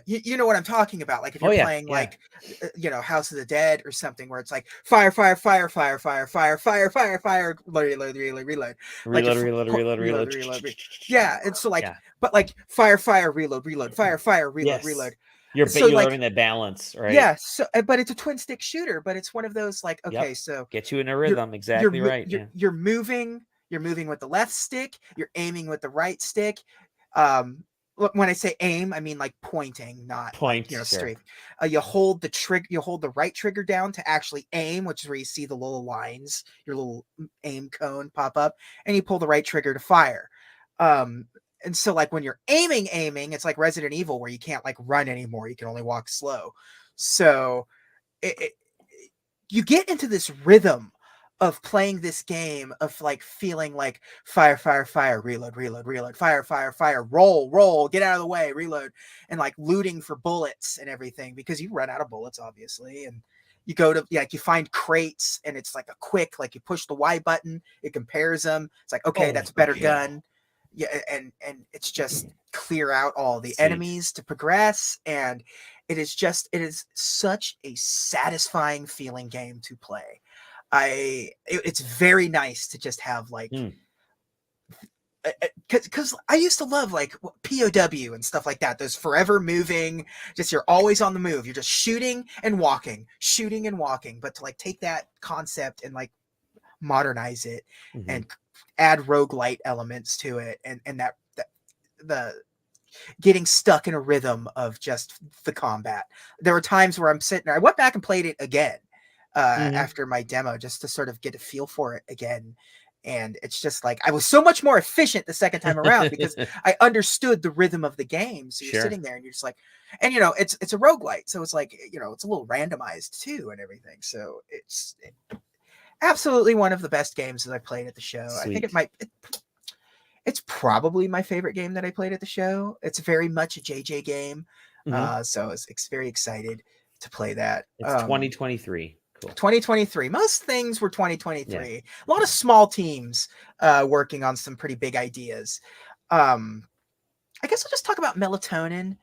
You know what I'm talking about? Like if you're playing like, House of the Dead or something, where it's like fire, fire, fire, fire, fire, fire, fire, fire, fire, reload, reload, reload, reload. Yeah, and so like, but like fire, fire, reload, reload, fire, fire, reload, reload. You're learning that balance, right? Yeah. So, but it's a twin stick shooter, but it's one of those like, okay, so get you in a rhythm. Exactly right. You're moving with the left stick. You're aiming with the right stick. When I say aim, I mean like pointing, not straight. You hold the trigger. You hold the right trigger down to actually aim, which is where you see the little lines, your little aim cone pop up, and you pull the right trigger to fire. And so like when you're aiming, it's like Resident Evil where you can't like run anymore. You can only walk slow. So you get into this rhythm of playing this game of like feeling like fire, fire, fire, reload, reload, reload, fire, fire, fire, roll, get out of the way, reload, and like looting for bullets and everything, because you run out of bullets, obviously. And you go to you find crates, and it's like a quick, like you push the Y button, it compares them. It's like, okay, that's a better gun. Yeah, and it's just clear out all the enemies to progress, and it is such a satisfying feeling game to play. It's very nice to just have like, because I used to love like POW and stuff like that. Those forever moving, just you're always on the move. You're just shooting and walking. But to like take that concept and like modernize it and add roguelite elements to it, and that the getting stuck in a rhythm of just the combat. There were times where I'm sitting there. I went back and played it again after my demo just to sort of get a feel for it again. And it's just like, I was so much more efficient the second time around because I understood the rhythm of the game. So you're sitting there and you're just like, and it's a roguelite. So it's like, it's a little randomized too and everything. So it's absolutely one of the best games that I played at the show. Sweet. I think it's probably my favorite game that I played at the show. It's very much a JJ game. So I was very excited to play that. It's 2023. Cool. 2023. Most things were 2023. Yeah. A lot of small teams working on some pretty big ideas. I guess I'll just talk about Melatonin.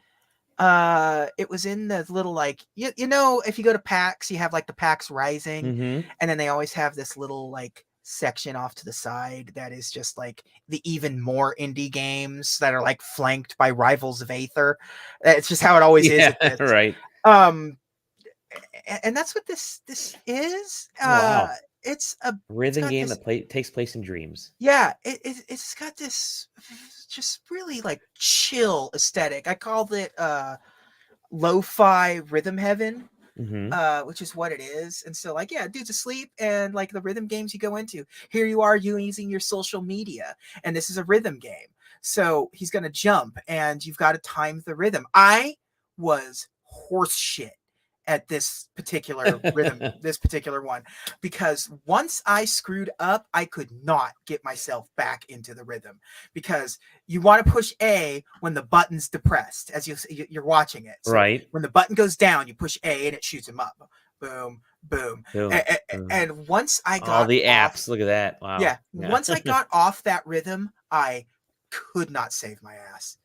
It was in the little like if you go to PAX, you have like the PAX Rising, and then they always have this little like section off to the side that is just like the even more indie games that are like flanked by Rivals of Aether. It's just how it always is. Right. And that's what this is. Wow. It's a rhythm game that takes place in dreams. Yeah, it's got this just really like chill aesthetic. I called it Lo-Fi Rhythm Heaven, which is what it is. And so like, yeah, dude's asleep, and like the rhythm games you go into, here you are using your social media, and this is a rhythm game. So he's gonna jump, and you've got to time the rhythm. I was horse shit at this particular rhythm, this particular one, because once I screwed up, I could not get myself back into the rhythm, because you want to push A when the button's depressed, as you're watching it. So right. When the button goes down, you push A and it shoots him up. Boom, boom. And once I got all the apps, look at that. Wow. Yeah. Once I got off that rhythm, I could not save my ass.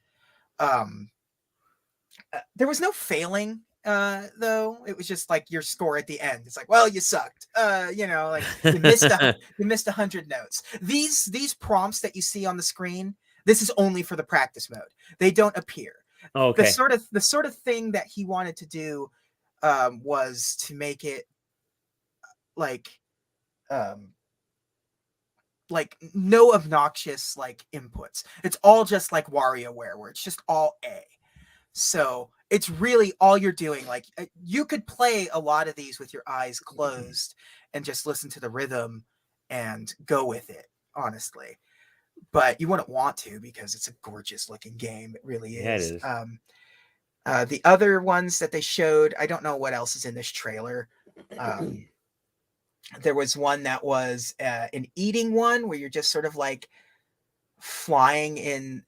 There was no failing. Though it was just like your score at the end. It's like, well, you sucked. Like you missed 100 notes. These prompts that you see on the screen, this is only for the practice mode. They don't appear. Okay. The sort of thing that he wanted to do was to make it like no obnoxious like inputs. It's all just like WarioWare, where it's just all A. So it's really all you're doing. Like you could play a lot of these with your eyes closed and just listen to the rhythm and go with it, honestly. But you wouldn't want to, because it's a gorgeous looking game. It really is. Yeah, it is. The other ones that they showed, I don't know what else is in this trailer. There was one that was an eating one where you're just sort of like flying in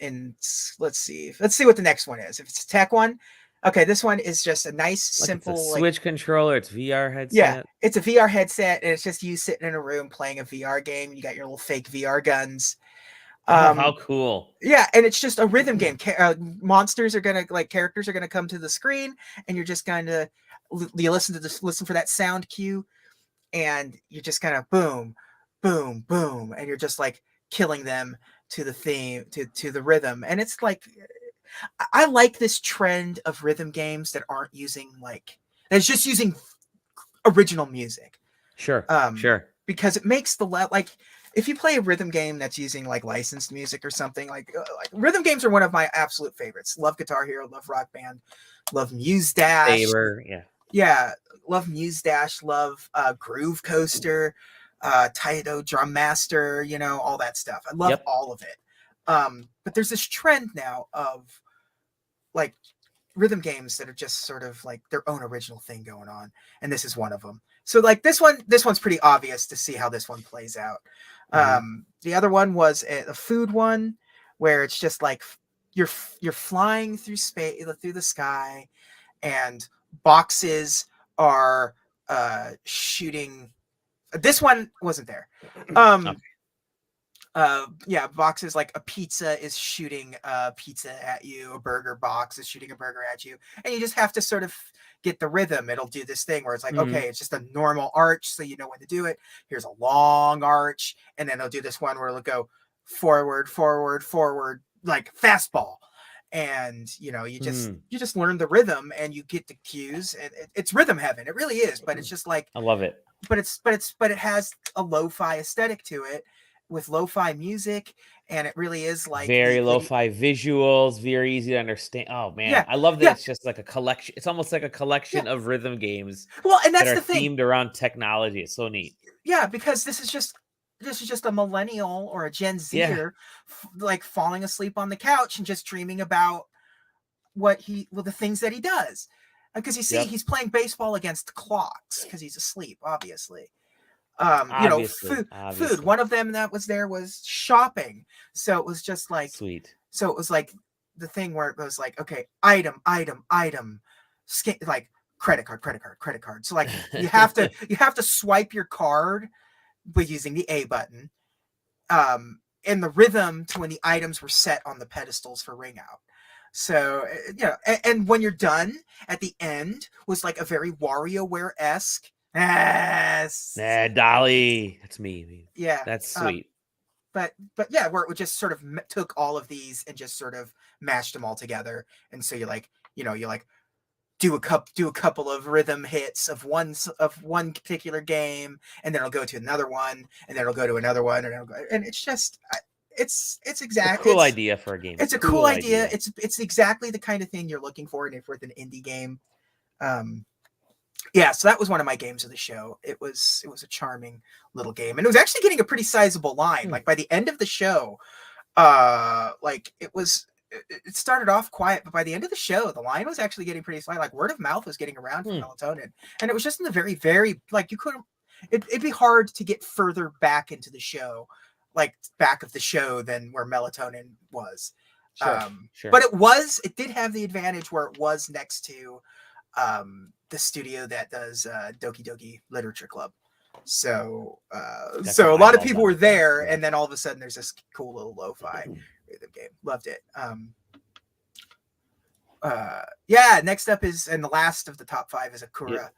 let's see what the next one is. If it's a tech one, okay, this one is just a nice simple it's a Switch controller. It's VR headset. Yeah, it's a VR headset, and it's just you sitting in a room playing a VR game. You got your little fake VR guns. How cool. Yeah, and it's just a rhythm game. Characters are gonna come to the screen, and you're just gonna listen for that sound cue, and you're just gonna boom, boom, boom, and you're just like killing them to the theme, to the rhythm. And it's like, I like this trend of rhythm games that aren't using that's just using original music. Sure. Because it makes if you play a rhythm game that's using like licensed music or something, like rhythm games are one of my absolute favorites. Love Guitar Hero, love Rock Band, love Muse Dash. Saber, yeah, love Muse Dash, love Groove Coaster, Taito Drum Master, all that stuff. I love all of it. But there's this trend now of like rhythm games that are just sort of like their own original thing going on, and this is one of them. So like this one's pretty obvious to see how this one plays out. The other one was a food one, where it's just like you're flying through space, through the sky, and boxes are shooting. This one wasn't there. Yeah, boxes like a pizza is shooting a pizza at you, a burger box is shooting a burger at you, and you just have to sort of get the rhythm. It'll do this thing where it's like, okay, it's just a normal arch, so you know when to do it. Here's a long arch, and then they'll do this one where it'll go forward, forward, forward, like fastball. And you just learn the rhythm and you get the cues, and it's rhythm heaven. It really is. But it's just like, I love it. But it has a lo-fi aesthetic to it, with lo-fi music, and it really is like very lo-fi visuals, very easy to understand. Oh man, yeah, I love that. Yeah. It's just like a collection. It's almost like a collection of rhythm games. Well, and that's that are the thing, themed around technology. It's so neat. Yeah, because this is just a millennial or a Gen Zer like falling asleep on the couch and just dreaming about the things that he does. Because you see, he's playing baseball against clocks because he's asleep, obviously. Food. One of them that was there was shopping. So it was just like sweet. So it was like the thing where it was like, okay, item, like credit card. So like you have to swipe your card by using the A button, and the rhythm to when the items were set on the pedestals for ring out. So and when you're done at the end was like a very WarioWare-esque. Dolly, that's me. Yeah, that's sweet. But yeah, where it would just sort of took all of these and just sort of mashed them all together, and so you do a couple of rhythm hits of one particular game, and then it'll go to another one, and then it'll go to another one, and it's just it's exactly a cool idea for a game. It's a cool idea. It's exactly the kind of thing you're looking for with an indie game. Yeah, so that was one of my games of the show. It was a charming little game, and it was actually getting a pretty sizable line. Like by the end of the show, it started off quiet, but by the end of the show, the line was actually getting pretty slight. Like word of mouth was getting around for Melatonin, and it was just in the very, very you couldn't. It'd be hard to get further back into the show, like back of the show, than where Melatonin was. Sure. But it did have the advantage where it was next to the studio that does Doki Doki Literature Club. So a lot of people were there, and then all of a sudden there's this cool little lo-fi rhythm game. Loved it. Next up is, and the last of the top 5 is Sakura.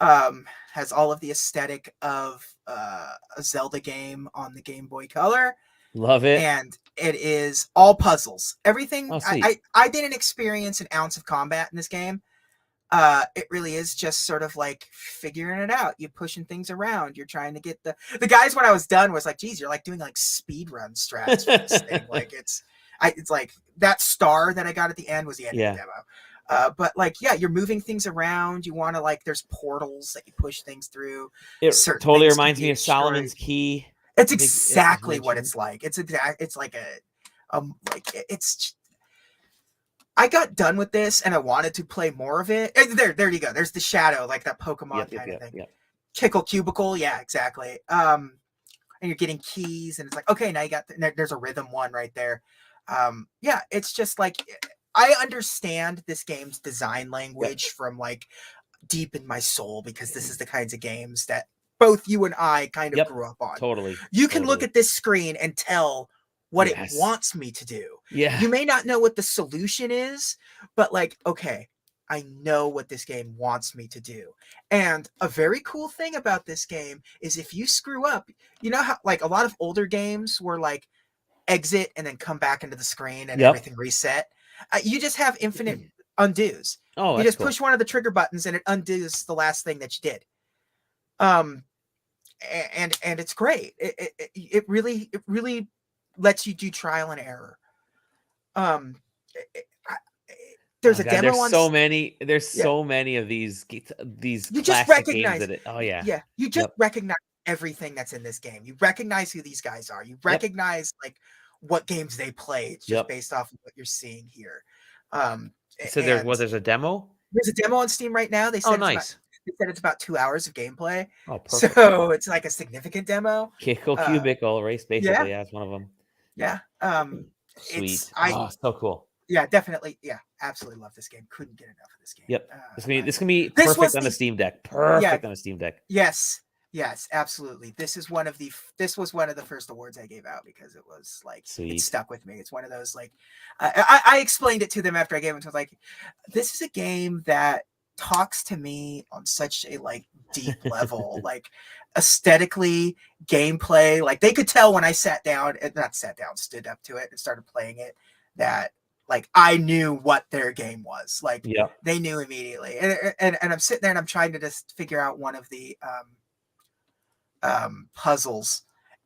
Has all of the aesthetic of a Zelda game on the Game Boy Color. Love it. And it is all puzzles. Everything. I didn't experience an ounce of combat in this game. It really is just sort of like figuring it out. You're pushing things around. You're trying to get the guys. When I was done, was like, geez, you're like doing like speed run strats for this thing. Like it's like that star that I got at the end was the end of the demo. But you're moving things around. You want to there's portals that you push things through. It totally reminds me of Solomon's Key. It's exactly what it's like. It's like I got done with this and I wanted to play more of it. There you go. There's the shadow, like that Pokemon kind of thing. Yep. Kickle Cubicle, yeah, exactly. And you're getting keys, and it's like, okay, now you got there's a rhythm one right there. It's just like I understand this game's design language from deep in my soul, because this is the kinds of games that both you and I kind of grew up on. Totally. You can look at this screen and tell what it wants me to do. Yeah. You may not know what the solution is, but okay, I know what this game wants me to do. And a very cool thing about this game is if you screw up, you know how a lot of older games were exit and then come back into the screen and everything reset. You just have infinite undos. Oh, you just push one of the trigger buttons and it undoes the last thing that you did. And it's great. It really lets you do trial and error. There's a demo. There's so many of these you just recognize games you just recognize everything that's in this game. You recognize who these guys are. You recognize what games they played just based off of what you're seeing here. So there's a demo? There's a demo on Steam right now. They said nice. They said it's about 2 hours of gameplay. Oh, perfect. So it's a significant demo. Kickle Cubicle race, basically, that's one of them. Yeah. Sweet. So cool. Yeah, definitely. Yeah, absolutely love this game. Couldn't get enough of this game. Yep. This can be perfect on the Steam Deck. Perfect on the Steam Deck. Yes. Yes, absolutely. This was one of the first awards I gave out because it was like it stuck with me. It's one of those like I explained it to them after I gave it to them, like, this is a game that talks to me on such a like deep level, like aesthetically, gameplay. Like they could tell when I stood up to it and started playing it, that like I knew what their game was. Like they knew immediately. And I'm sitting there and I'm trying to just figure out one of the puzzles,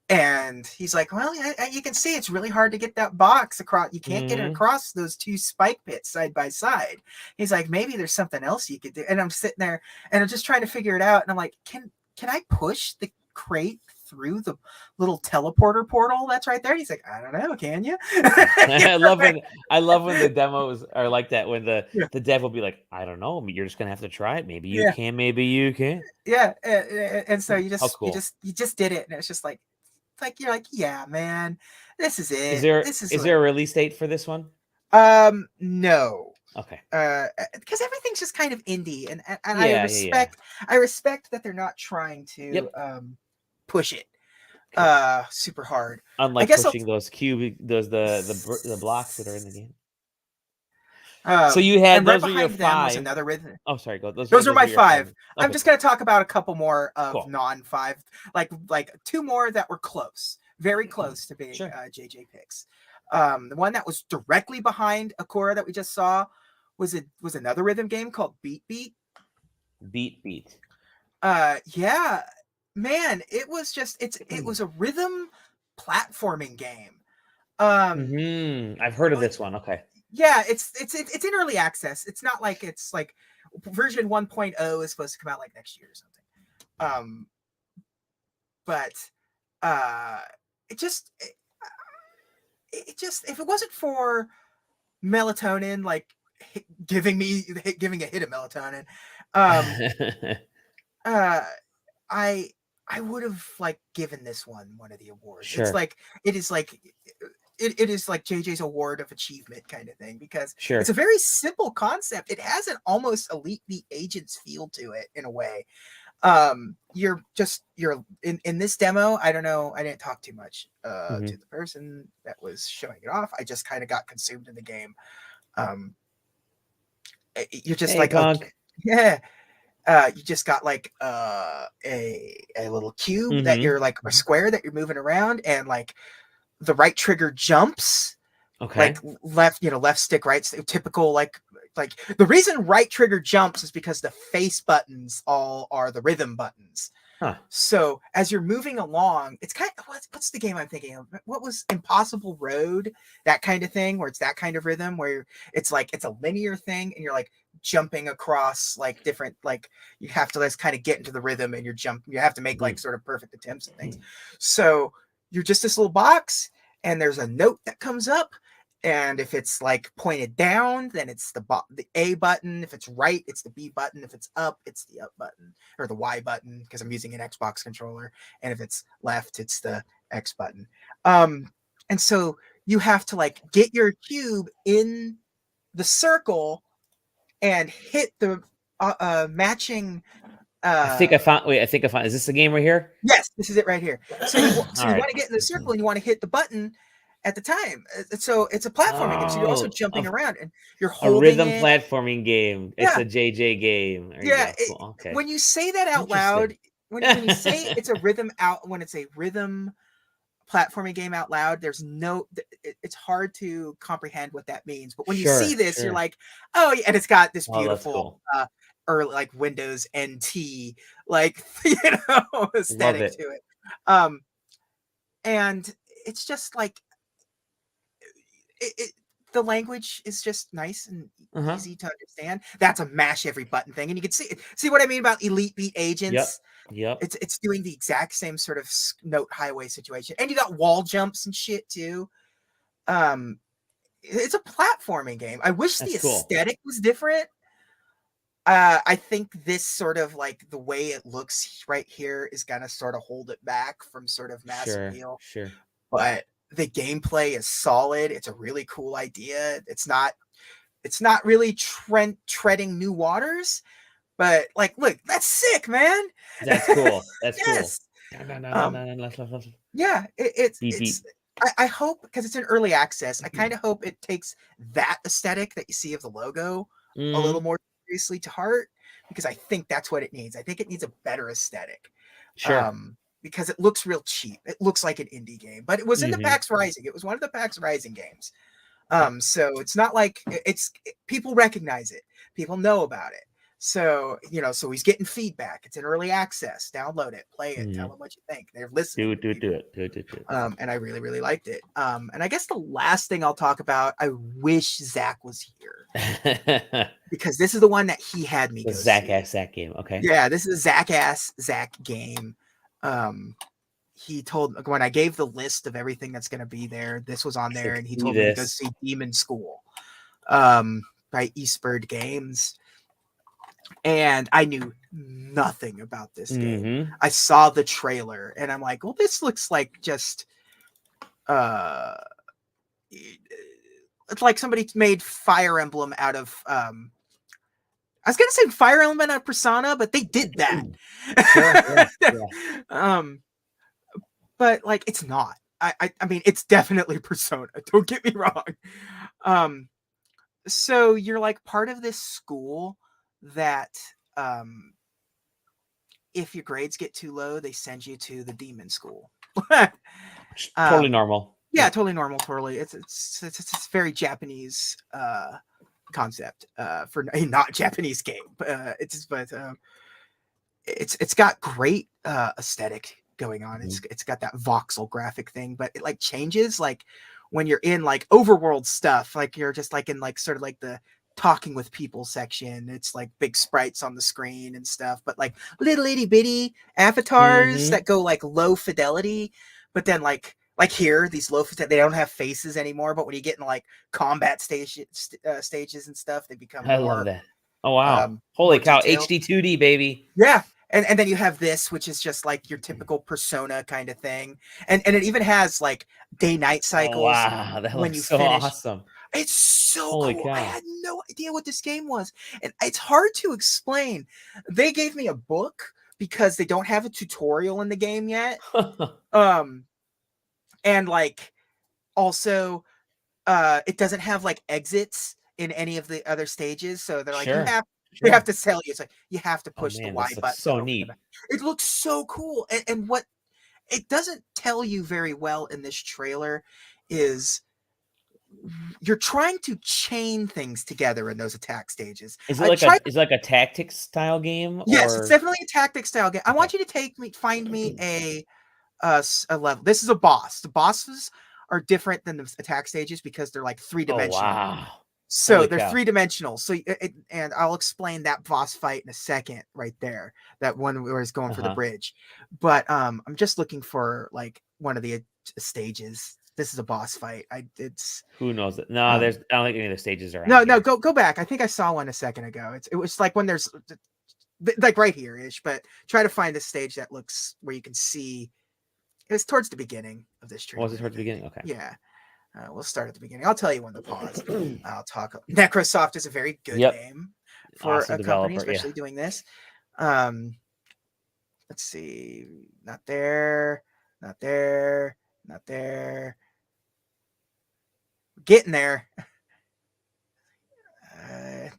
and he's like, well, you can see it's really hard to get that box across. You can't get it across those two spike pits side by side. He's like, maybe there's something else you could do. And I'm sitting there and I'm just trying to figure it out, and I'm like, can I push the crate through the little teleporter portal that's right there? And he's like, I don't know, can you? I love when the demos are like that, when the dev will be like, I don't know, you're just gonna have to try it. Maybe you can, maybe you can. Yeah, and so you just did it, and it's just like you're like, yeah, man, this is it. Is there a release date for this one? No. Okay. Because everything's just kind of indie, and I respect that they're not trying to push it super hard. Unlike pushing those the blocks that are in the game. So you had those are your 5. Another rhythm. Oh, sorry. Go. Those are my 5. Okay. I'm just going to talk about a couple more of non-5, like 2 more that were close, very close to being JJ picks. The one that was directly behind Sakura that we just saw was another rhythm game called Beat. Yeah, man, it was just it was a rhythm platforming game. I've heard of this one. Okay. Yeah, it's in early access. It's not like it's like version 1.0 is supposed to come out like next year or something. But it just if it wasn't for melatonin, like giving a hit of melatonin, I would have like given this one of the awards. Sure. It's like it is like JJ's award of achievement kind of thing, because it's a very simple concept. It has an almost Elite Beat Agents feel to it in a way. You're in this demo. I don't know. I didn't talk too much to the person that was showing it off. I just kind of got consumed in the game. You're just you just got like a little cube that you're like, a square that you're moving around, and like the right trigger jumps. Okay. Like left stick, right, typical like the reason right trigger jumps is because the face buttons all are the rhythm buttons. Huh. So as you're moving along, it's kind of what's the game I'm thinking of? What was Impossible Road? That kind of thing, where it's that kind of rhythm where it's like it's a linear thing and you're like jumping across like different, like you have to just kind of get into the rhythm and you have to make like sort of perfect attempts and things. So you're just this little box and there's a note that comes up. And if it's like pointed down, then it's the A button. If it's right, it's the B button. If it's up, it's the up button, or the Y button, because I'm using an Xbox controller. And if it's left, it's the X button. And so you have to like get your cube in the circle and hit the matching. I think I found. Is this the game right here? Yes, this is it right here. So you want to get in the circle and you want to hit the button at the time. So it's a platforming game. So you're also jumping around and you're holding a rhythm platforming game. It's a JJ game. Okay. When you say that out loud, when you say it's a rhythm platforming game out loud, it's hard to comprehend what that means. But when you see this, you're like, oh yeah, and it's got this beautiful early like Windows NT like aesthetic to it. And it's just like the language is just nice and easy to understand. That's a mash every button thing, and you can see what I mean about Elite Beat Agents. Yep. It's doing the exact same sort of note highway situation, and you got wall jumps and shit too. It's a platforming game. I wish the aesthetic was different. I think this sort of like the way it looks right here is gonna sort of hold it back from sort of mass appeal. Sure. But the gameplay is solid. It's a really cool idea. It's not really treading new waters, But like, look, that's sick, man. That's cool. That's yes. cool. Yeah, Deep. I hope, because it's in early access, I kind of hope it takes that aesthetic that you see of the logo a little more seriously to heart, because I think that's what it needs. I think it needs a better aesthetic. Sure. Because it looks real cheap. It looks like an indie game, but it was in the PAX Rising. It was one of the PAX Rising games. So it's not like people recognize it. People know about it. So, so he's getting feedback. It's in early access. Download it, play it, tell them what you think. They're listening. Do it. And I really, really liked it. And I guess the last thing I'll talk about, I wish Zach was here. Because this is the one that he had me go Zach game. Okay. Yeah, this is a Zach game. He told, when I gave the list of everything that's going to be there, this was on there, and he told me to go see Demon School by Eastbird Games. And I knew nothing about this game. I saw the trailer and I'm like, well, this looks like just it's like somebody made Fire Emblem out of I was gonna say Fire Emblem out of Persona, but they did that. Yeah. But like, it's not. I mean, it's definitely Persona. Don't get me wrong. So you're like part of this school that if your grades get too low, they send you to the demon school. Totally normal. Yeah, totally normal. Totally. It's very Japanese concept for a not Japanese game. It's got great aesthetic going on. It's got that voxel graphic thing, but it like changes like when you're in like overworld stuff, like you're just like in like sort of like the talking with people section. It's like big sprites on the screen and stuff, but like little itty bitty avatars that go like low fidelity, but then like here, these low fidelity, they don't have faces anymore, but when you get in like combat stages and stuff, they become I love that. Oh wow. Holy cow, detailed. HD 2D, baby. Yeah. And then you have this, which is just like your typical Persona kind of thing. And it even has like day-night cycles. Oh, wow, that looks so awesome. It's so Holy cool. Cow. I had no idea what this game was. And it's hard to explain. They gave me a book because they don't have a tutorial in the game yet. And like also it doesn't have like exits in any of the other stages. So they're like, they have to sell you. It's like you have to push the Y button. So neat. It looks so cool. And what it doesn't tell you very well in this trailer is you're trying to chain things together in those attack stages. Is it like a tactics style game? Yes, it's definitely a tactics style game. I want you to find me a level. This is a boss. The bosses are different than the attack stages because they're like 3-dimensional. Oh, wow. So Holy they're cow. 3-dimensional. So and I'll explain that boss fight in a second right there. That one where he's going for the bridge. But I'm just looking for like one of the stages. This is a boss fight. Who knows it? No, I don't think any of the stages are. No, go back. I think I saw one a second ago. It was like when there's like right here ish, but try to find a stage that looks where you can see. It's towards the beginning of this trailer. Was it towards the beginning? Okay. Yeah. We'll start at the beginning. I'll tell you when to pause. I'll talk. Necrosoft is a very good name for awesome a company, especially doing this. Let's see. Not there. Getting there.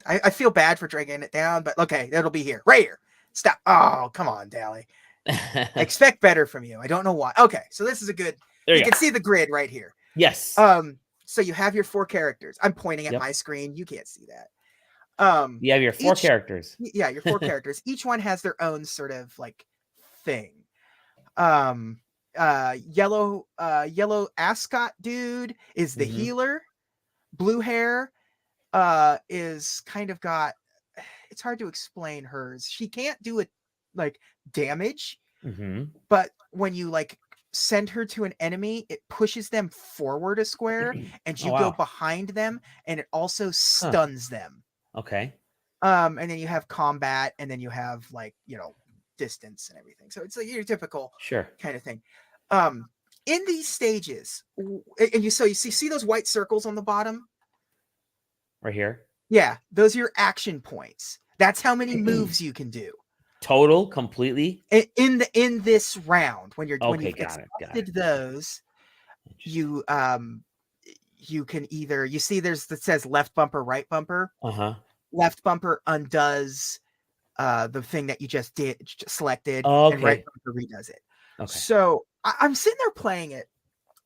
I feel bad for dragging it down, but okay, it'll be here. Right here. Stop. Oh, come on, Dally. I expect better from you. I don't know why. Okay, so this is a good. You can see the grid right here. Yes. So you have your 4 characters. I'm pointing at my screen. You can't see that. You have your 4 characters. Yeah, your 4 characters. Each one has their own sort of like thing. Yellow ascot dude is the healer. Blue hair is kind of got. It's hard to explain hers. She can't do it like damage, but when you like send her to an enemy, it pushes them forward a square and you go behind them, and it also stuns them. Okay. And then you have combat, and then you have like, distance and everything. So it's like your typical kind of thing. In these stages, and you see those white circles on the bottom? Right here? Yeah, those are your action points. That's how many moves you can do. Total, completely? In this round, when you've got exhausted those, you can either, you see there's that says left bumper, right bumper. Left bumper undoes the thing that you just selected, and right bumper redoes it. So I'm sitting there playing it,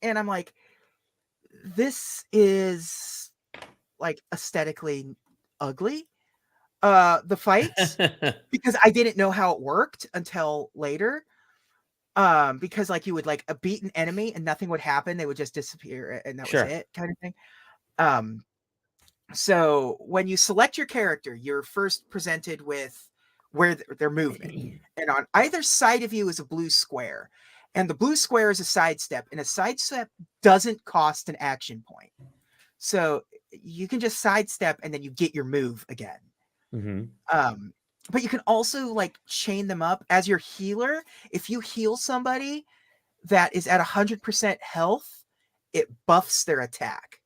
and I'm like, this is like aesthetically ugly. The fights, because I didn't know how it worked until later. Because like you would like beat an enemy and nothing would happen, they would just disappear, and that was it, kind of thing. So when you select your character, you're first presented with where their movement, and on either side of you is a blue square, and the blue square is a sidestep, and a sidestep doesn't cost an action point, so you can just sidestep and then you get your move again. But you can also like chain them up as your healer. If you heal somebody that is at 100% health, it buffs their attack.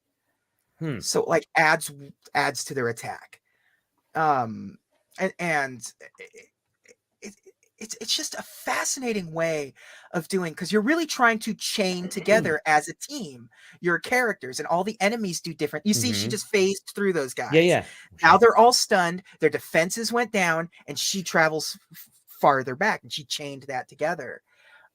So like adds to their attack. And it's just a fascinating way of doing, because you're really trying to chain together as a team your characters, and all the enemies do different. You see, she just phased through those guys. Now they're all stunned, their defenses went down, and she travels farther back, and she chained that together.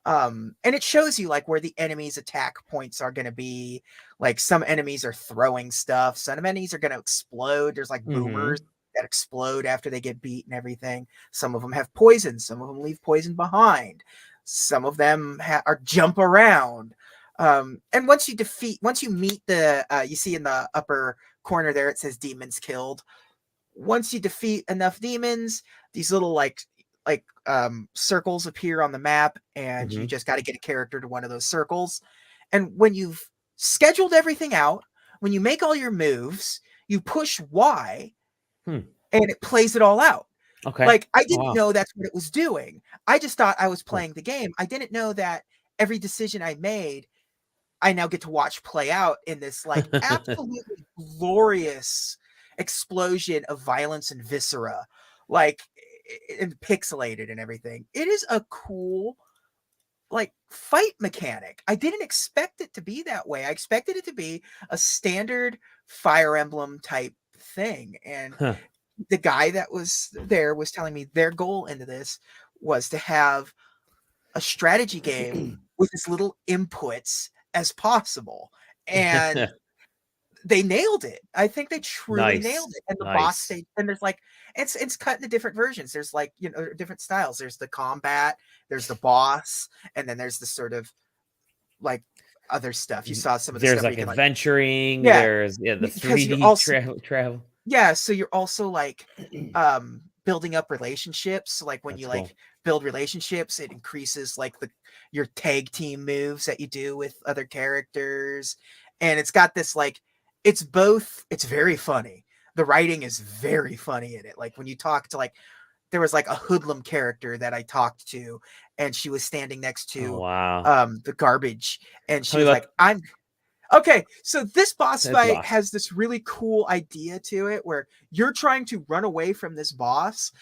And it shows you like where the enemies' attack points are going to be. Like some enemies are throwing stuff, some enemies are going to explode. There's like boomers that explode after they get beat and everything. Some of them have poison, some of them leave poison behind, some of them are jump around. And once you meet the you see in the upper corner there, it says demons killed. Once you defeat enough demons, these little like circles appear on the map, and you just got to get a character to one of those circles. And when you've scheduled everything out, when you make all your moves, you push Y, and it plays it all out. Like I didn't know that's what it was doing. I just thought I was playing the game. I didn't know that every decision I made, I now get to watch play out in this like absolutely glorious explosion of violence and viscera, like, and pixelated and everything. It is a cool like fight mechanic. I didn't expect it to be that way. I expected it to be a standard Fire Emblem type thing. And the guy that was there was telling me their goal into this was to have a strategy game with as little inputs as possible. And they nailed it. I think they truly nailed it. And the boss stage, and there's like, it's cut into different versions. There's like, you know, different styles. There's the combat, there's the boss, and then there's the sort of like other stuff. You saw some of the stuff. There's like adventuring. There's the 3D travel. Yeah, so you're also like building up relationships. So like when you like build relationships, it increases like your tag team moves that you do with other characters. And it's got this like, it's very funny. The writing is very funny in it. Like when you talk to like, there was like a hoodlum character that I talked to, and she was standing next to the garbage, and she was like, okay, so this boss fight has this really cool idea to it where you're trying to run away from this boss,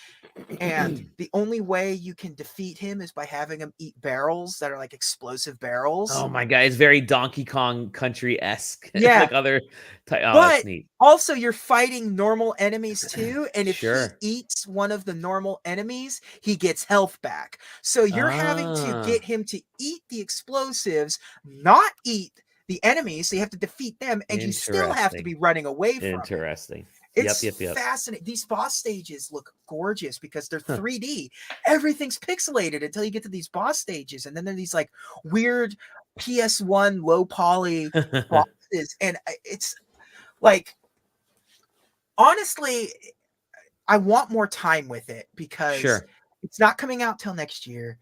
and the only way you can defeat him is by having him eat barrels that are like explosive barrels. Oh my god, it's very Donkey Kong Country-esque. Yeah. Like other but that's neat. Also you're fighting normal enemies too, and if he eats one of the normal enemies, he gets health back. So you're having to get him to eat the explosives, not eat the enemies, so you have to defeat them, and you still have to be running away from Interesting. It's fascinating. These boss stages look gorgeous because they're 3D. Everything's pixelated until you get to these boss stages, and then there are these like weird PS1 low poly bosses, and it's like, honestly, I want more time with it because it's not coming out till next year.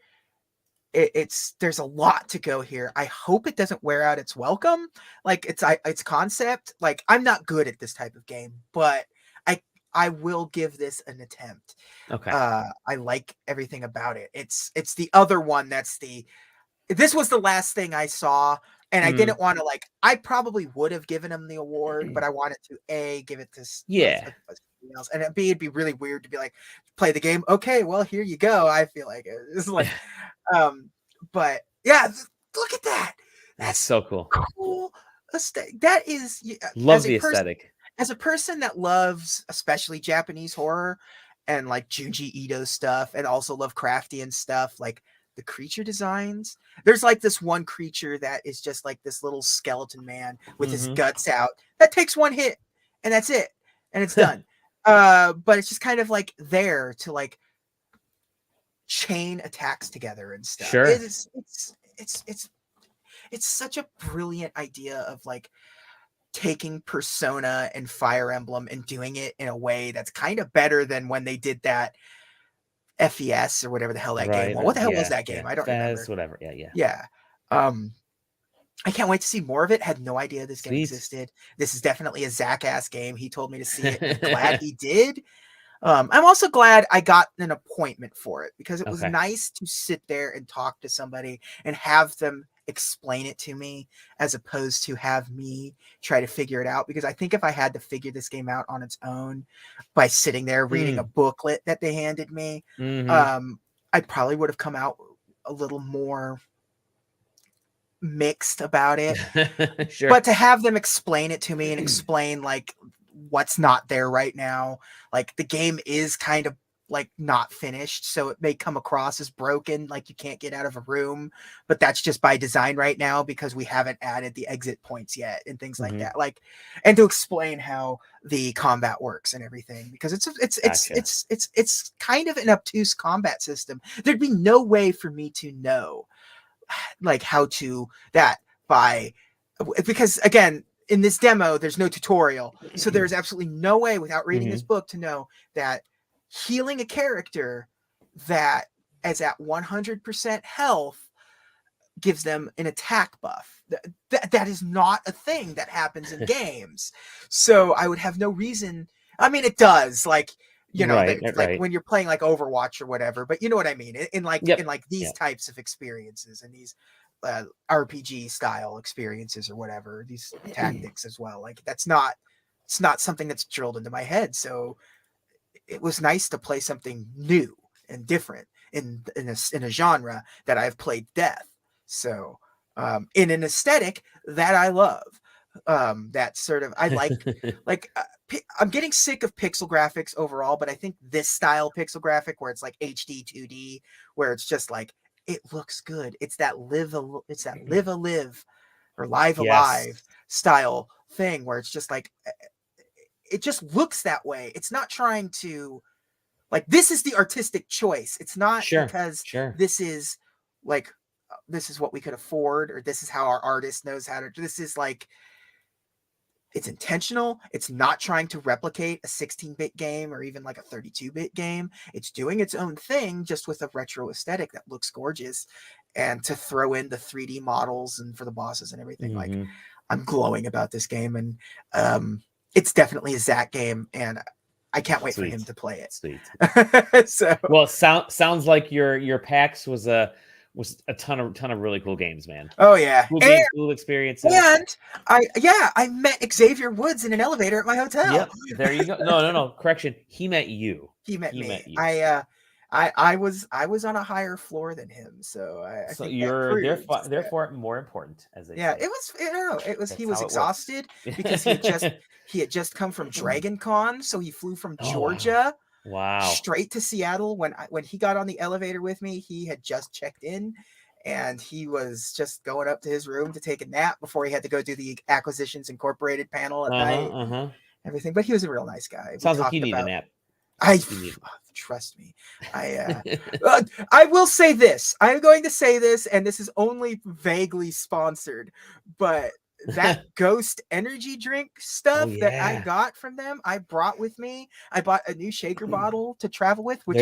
There's a lot to go here. I hope it doesn't wear out its welcome. Like its concept. Like I'm not good at this type of game, but I will give this an attempt. Okay. I like everything about it. It's the other one this was the last thing I saw, And I didn't want to I probably would have given him the award, but I wanted to give it to somebody else, and B, it'd be really weird to be like, play the game. Okay, well, here you go. I feel like it's like, but yeah, look at that. That's so cool. Cool. That is love the aesthetic. As a person that loves especially Japanese horror and like Junji Ito stuff, and also Lovecraftian stuff, like the creature designs. There's like this one creature that is just like this little skeleton man with his guts out that takes one hit and that's it. And it's done. But it's just kind of like there to like chain attacks together and stuff. Sure. It's such a brilliant idea of like taking Persona and Fire Emblem and doing it in a way that's kind of better than when they did that FES or whatever the hell that game was. What the hell was that game? I don't remember. Whatever. Yeah. I can't wait to see more of it. Had no idea this game existed. This is definitely a Zach-ass game. He told me to see it. I'm glad he did. I'm also glad I got an appointment for it, because it was nice to sit there and talk to somebody and have them explain it to me, as opposed to have me try to figure it out. Because I think if I had to figure this game out on its own by sitting there reading a booklet that they handed me, I probably would have come out a little more mixed about it. Sure. But to have them explain it to me and explain like what's not there right now, like the game is kind of like not finished, so it may come across as broken, like you can't get out of a room, but that's just by design right now because we haven't added the exit points yet and things like that. Like, and to explain how the combat works and everything, because it's kind of an obtuse combat system. There'd be no way for me to know like how to that by, because again, in this demo there's no tutorial, so there's absolutely no way without reading this book to know that healing a character that is at 100% health gives them an attack buff. That is not a thing that happens in games. So I would have no reason. I mean, it does, like, you know, like when you're playing like Overwatch or whatever, but you know what I mean? In like these types of experiences and these RPG style experiences or whatever, these tactics as well. Like it's not something that's drilled into my head. So it was nice to play something new and different in a genre that I've played death. So in an aesthetic that I love, that sort of, I like I'm getting sick of pixel graphics overall, but I think this style pixel graphic where it's like HD 2D, where it's just like, it looks good. It's that live alive style thing where it's just like, it just looks that way. It's not trying to, like, this is the artistic choice. It's not because this is like, this is what we could afford, or this is how our artist knows how to, this is like, it's intentional. It's not trying to replicate a 16-bit game or even like a 32-bit game. It's doing its own thing, just with a retro aesthetic that looks gorgeous, and to throw in the 3D models and for the bosses and everything. Like, I'm glowing about this game, and it's definitely a Zach game, and I can't wait for him to play it. Sweet. So, well, sounds like your PAX was a ton of really cool games, man. Oh yeah, cool experiences. And I met Xavier Woods in an elevator at my hotel. Yep, there you go. No. Correction. He met you. He met me. I was on a higher floor than him, so I so think you're therefore more important, as they say. It was. I don't know. It was. He was exhausted because he had just come from Dragon Con, so he flew from Georgia. Wow. Straight to Seattle. When he got on the elevator with me, he had just checked in, and he was just going up to his room to take a nap before he had to go do the Acquisitions Incorporated panel at night. Everything, but he was a real nice guy. Sounds like you need a nap. Trust me. I will say this. I'm going to say this, and this is only vaguely sponsored, but that Ghost energy drink stuff that I got from them, I brought with me. I bought a new shaker bottle to travel with, which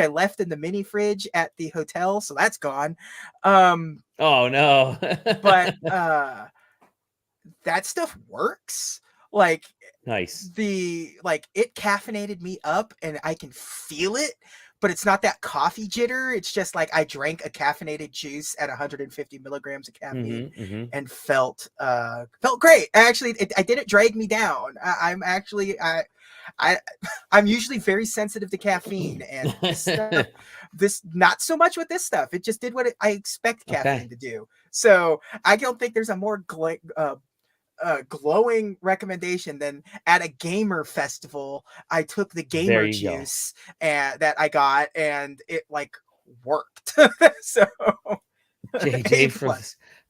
I left in the mini fridge at the hotel, so that's gone. Oh no. But that stuff works. Like, nice. It caffeinated me up, and I can feel it, but it's not that coffee jitter. It's just like I drank a caffeinated juice at 150 milligrams of caffeine and felt great. Actually, I didn't drag me down. I'm usually very sensitive to caffeine, and this not so much with this stuff. It just did what I expect caffeine to do. So I don't think there's a more glowing recommendation than at a gamer festival. I took the gamer juice that I got, and it like worked. So JJ from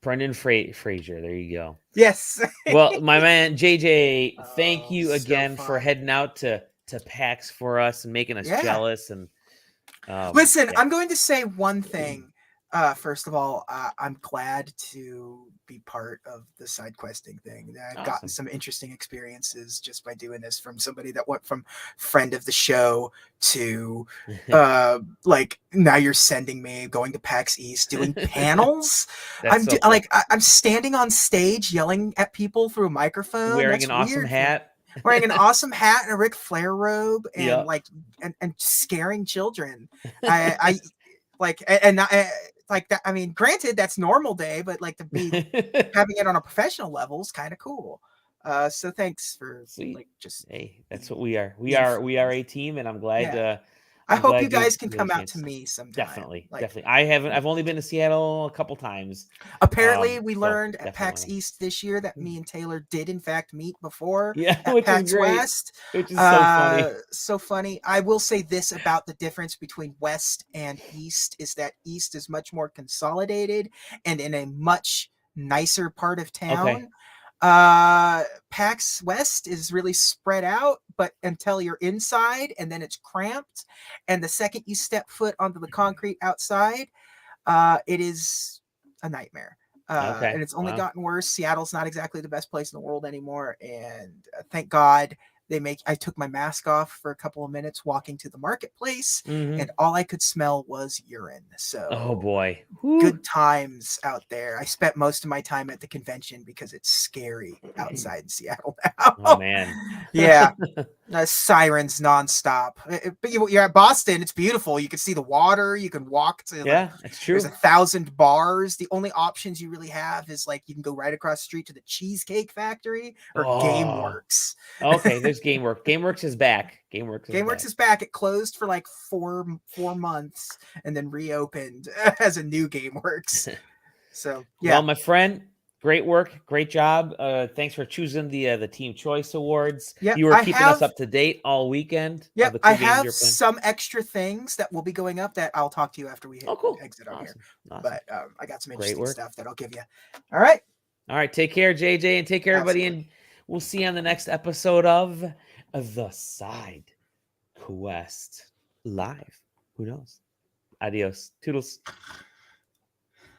Brendan Fraser. There you go. Yes. Well, my man JJ, thank you again for heading out to PAX for us and making us jealous. And listen, I'm going to say one thing. First of all, I'm glad to be part of the side questing thing. I've gotten some interesting experiences just by doing this, from somebody that went from friend of the show to like now you're sending me going to PAX East doing panels. I'm standing on stage yelling at people through a microphone, wearing an awesome hat. Wearing an awesome hat and a Ric Flair robe, and and scaring children. I like like that. I mean, granted, that's normal day, but like to be having it on a professional level is kind of cool. So thanks for like just that's what we are. We are a team, and I'm glad. I hope you guys can come out to me sometime. Definitely. I've only been to Seattle a couple times. Apparently, we learned at PAX East this year that me and Taylor did in fact meet before at PAX West, which is so funny. So funny. I will say this about the difference between West and East is that East is much more consolidated and in a much nicer part of town. PAX West is really spread out, but until you're inside, and then it's cramped, and the second you step foot onto the concrete outside, it is a nightmare. And it's only gotten worse. Seattle's not exactly the best place in the world anymore, and thank God I took my mask off for a couple of minutes walking to the marketplace, and all I could smell was urine. So, oh boy, good times out there. I spent most of my time at the convention because it's scary outside in Seattle now. Oh man, yeah, sirens nonstop. But you're at Boston. It's beautiful. You can see the water. You can walk to. That's true. There's 1,000 bars. The only options you really have is like you can go right across the street to the Cheesecake Factory or GameWorks. Okay, there's GameWorks. GameWorks is back. GameWorks is back. It closed for like four months and then reopened as a new GameWorks. So yeah. Well, my friend, great work, great job. Thanks for choosing the Team Choice Awards. You were keeping us up to date all weekend. Yeah, I have some extra things that will be going up that I'll talk to you after we exit on here. Awesome. But I got some interesting stuff that I'll give you. All right. Take care, JJ, and take care, everybody. And we'll see you on the next episode of the SideQuest Live. Who knows? Adios. Toodles.